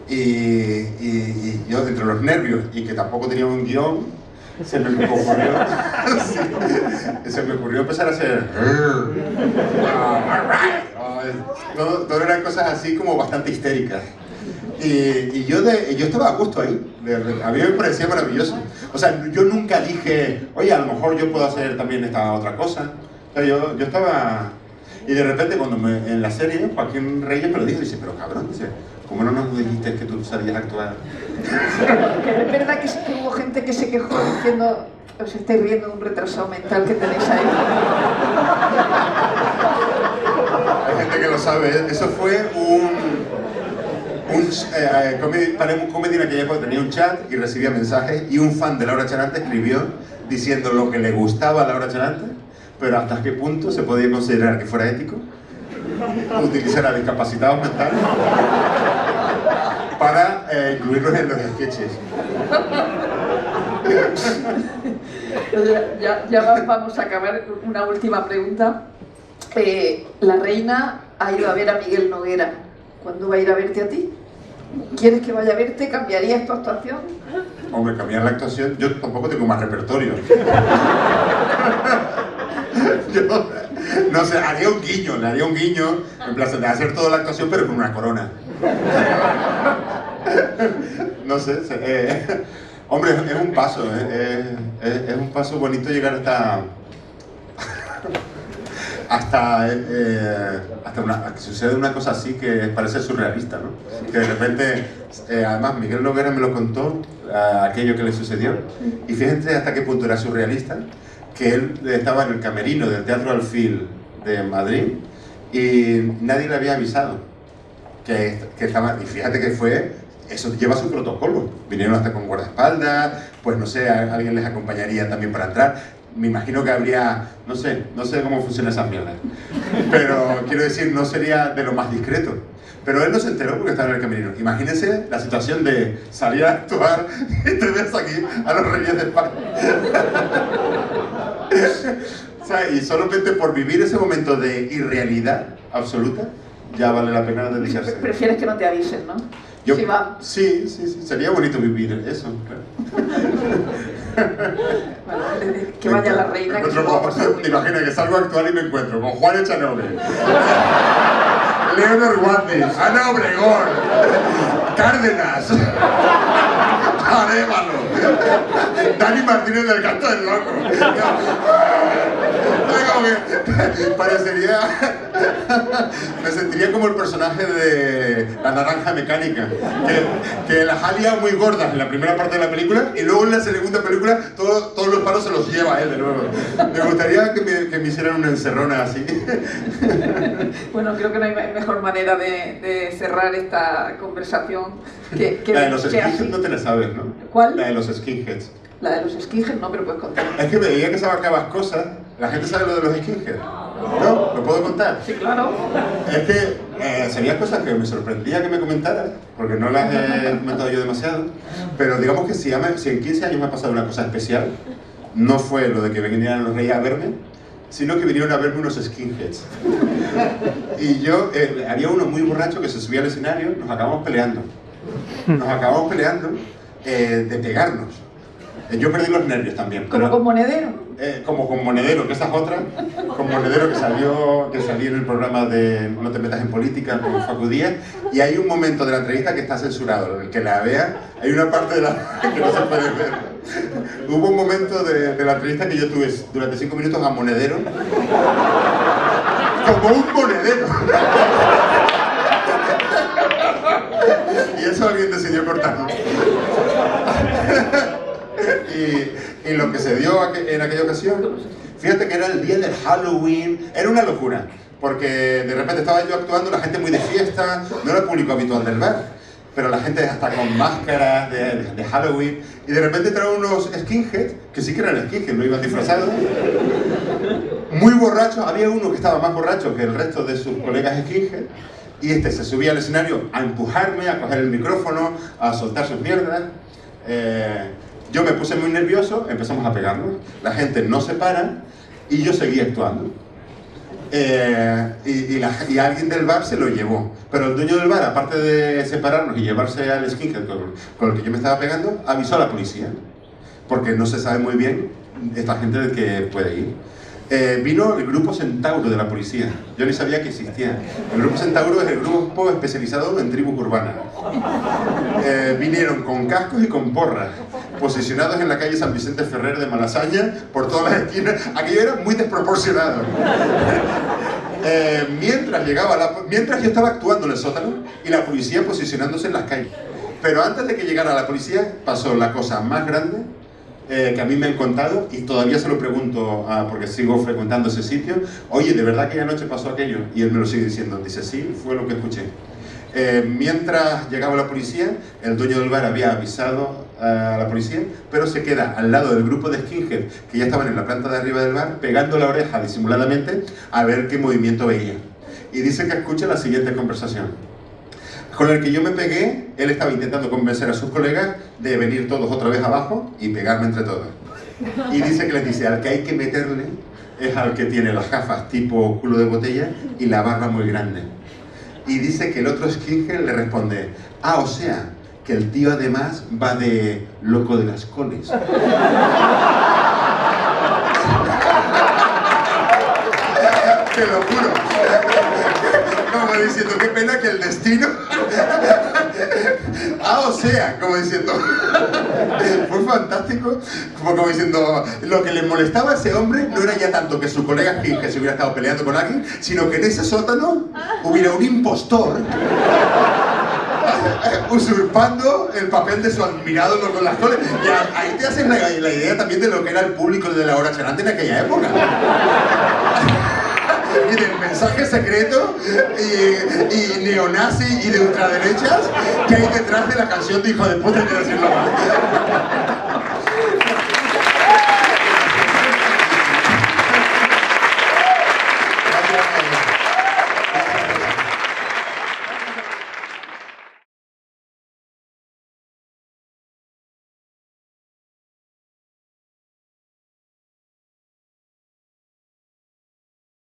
Y yo, entre los nervios y que tampoco tenía un guión, se me ocurrió empezar a hacer todo eran cosas así como bastante histéricas, y yo estaba a gusto ahí. A mí me parecía maravilloso. O sea, yo nunca dije, oye, a lo mejor yo puedo hacer también esta otra cosa. O sea, yo estaba, y de repente cuando en la serie Joaquín Reyes me lo dijo, dice, pero cabrón, dice, ¿cómo no nos dijiste que tú sabías actuar? Es verdad que hubo gente que se quejó diciendo, os estáis riendo de un retrasado mental que tenéis ahí. Hay gente que lo sabe. Eso fue un comedy en aquella época tenía un chat y recibía mensajes, y un fan de Laura Chanante escribió diciendo lo que le gustaba a Laura Chanante, pero hasta qué punto se podía considerar que fuera ético utilizar a discapacitados mentales para incluirlos en los sketches. Ya vamos a acabar. Una última pregunta. La reina ha ido a ver a Miguel Noguera. ¿Cuándo va a ir a verte a ti? ¿Quieres que vaya a verte? ¿Cambiarías tu actuación? Hombre, cambiar la actuación, yo tampoco tengo más repertorio. Yo, no sé, le haría un guiño, en plan de hacer toda la actuación pero con una corona. No sé, hombre, es un paso, es un paso bonito llegar hasta que sucede una cosa así que parece surrealista, ¿no? Que de repente, además Miguel Noguera me lo contó, aquello que le sucedió, y fíjense hasta qué punto era surrealista, que él estaba en el camerino del Teatro Alfil de Madrid y nadie le había avisado que estaba, y fíjate que eso lleva su protocolo, vinieron hasta con guardaespaldas, pues no sé, alguien les acompañaría también para entrar, me imagino que habría, no sé cómo funciona esa mierda, pero quiero decir, no sería de lo más discreto. Pero él no se enteró porque estaba en el camerino. Imagínense la situación de salir a actuar y te ves aquí a los Reyes de España. O sea, y solamente por vivir ese momento de irrealidad absoluta, ya vale la pena dedicarse. Prefieres que no te avisen, ¿no? Yo, Sí, va. sí, sería bonito vivir eso, claro. Bueno, que vaya la reina. Que te imaginas que salgo a actuar y me encuentro con Juan Echanove, Leonor Watney, Ana Obregón, Cárdenas, Arévalo, Dani Martínez del Canto del Loco. Parecería... Me sentiría como el personaje de La Naranja Mecánica, que las alía muy gordas en la primera parte de la película y luego en la segunda película todos los palos se los lleva a él de nuevo. Me gustaría que me hicieran una encerrona así. Bueno, creo que no hay mejor manera de cerrar esta conversación que la de los que skinheads así. no te la sabes, ¿no? ¿Cuál? La de los skinheads. La de los skinheads no, pero puedes contar. Es que veía que sabacabas cosas. ¿La gente sabe lo de los skinheads? ¿No? ¿Lo puedo contar? Sí, claro. Es que serían cosas que me sorprendía que me comentaras, porque no las he comentado yo demasiado, pero digamos que si en 15 años me ha pasado una cosa especial, no fue lo de que vinieran los Reyes a verme, sino que vinieron a verme unos skinheads. Y yo, había uno muy borracho que se subía al escenario, nos acabamos peleando. De pegarnos. Yo perdí los nervios también. ¿Como con Monedero? Como con Monedero, que esa es otra. Con Monedero que salió en el programa de No te metas en política con Facu Díaz. Y hay un momento de la entrevista que está censurado. El que la vea, hay una parte de la que no se puede ver. Hubo un momento de la entrevista que yo tuve durante 5 minutos a Monedero. Como un monedero. Y eso alguien decidió cortarlo. Y lo que se dio en aquella ocasión, fíjate que era el día del Halloween, era una locura, porque de repente estaba yo actuando, la gente muy de fiesta, no era el público habitual del bar, pero la gente hasta con máscaras de Halloween, y de repente entraron unos skinheads, que sí que eran skinheads, no iban disfrazados, muy borrachos. Había uno que estaba más borracho que el resto de sus colegas skinheads, y se subía al escenario a empujarme, a coger el micrófono, a soltar sus mierdas. Yo me puse muy nervioso, empezamos a pegarnos, la gente no se para y yo seguí actuando. Y alguien del bar se lo llevó, pero el dueño del bar, aparte de separarnos y llevarse al skinhead con el que yo me estaba pegando, avisó a la policía, porque no se sabe muy bien esta gente de que puede ir. Vino el grupo Centauro de la policía, yo ni sabía que existía. El grupo Centauro es el grupo especializado en tribus urbanas. Vinieron con cascos y con porras, posicionados en la calle San Vicente Ferrer de Malasaña, por todas las esquinas. Aquello era muy desproporcionado. Mientras yo estaba actuando en el sótano y la policía posicionándose en las calles. Pero antes de que llegara la policía, pasó la cosa más grande que a mí me han contado, y todavía se lo pregunto porque sigo frecuentando ese sitio. Oye, ¿de verdad que anoche pasó aquello? Y él me lo sigue diciendo. Dice, sí, fue lo que escuché. Mientras llegaba la policía, el dueño del bar había avisado a la policía, pero se queda al lado del grupo de skinheads que ya estaban en la planta de arriba del bar, pegando la oreja disimuladamente a ver qué movimiento veía. Y dice que escucha la siguiente conversación. Con el que yo me pegué, él estaba intentando convencer a sus colegas de venir todos otra vez abajo y pegarme entre todos. Y dice que les dice, al que hay que meterle es al que tiene las gafas tipo culo de botella y la barba muy grande. Y dice que el otro skinhead le responde, o sea, que el tío además va de loco de las coles. Te lo juro. Como diciendo, qué pena que el destino... o sea, como diciendo... Fue fantástico. Como diciendo, lo que le molestaba a ese hombre no era ya tanto que su colega que se hubiera estado peleando con alguien, sino que en ese sótano hubiera un impostor usurpando el papel de su admirado loco en las coles. Y ahí te haces la idea también de lo que era el público de la hora charante en aquella época. Y del mensaje secreto y neonazi y de ultraderechas que hay detrás de la canción de Hijo de Puta, quiero decirlo más.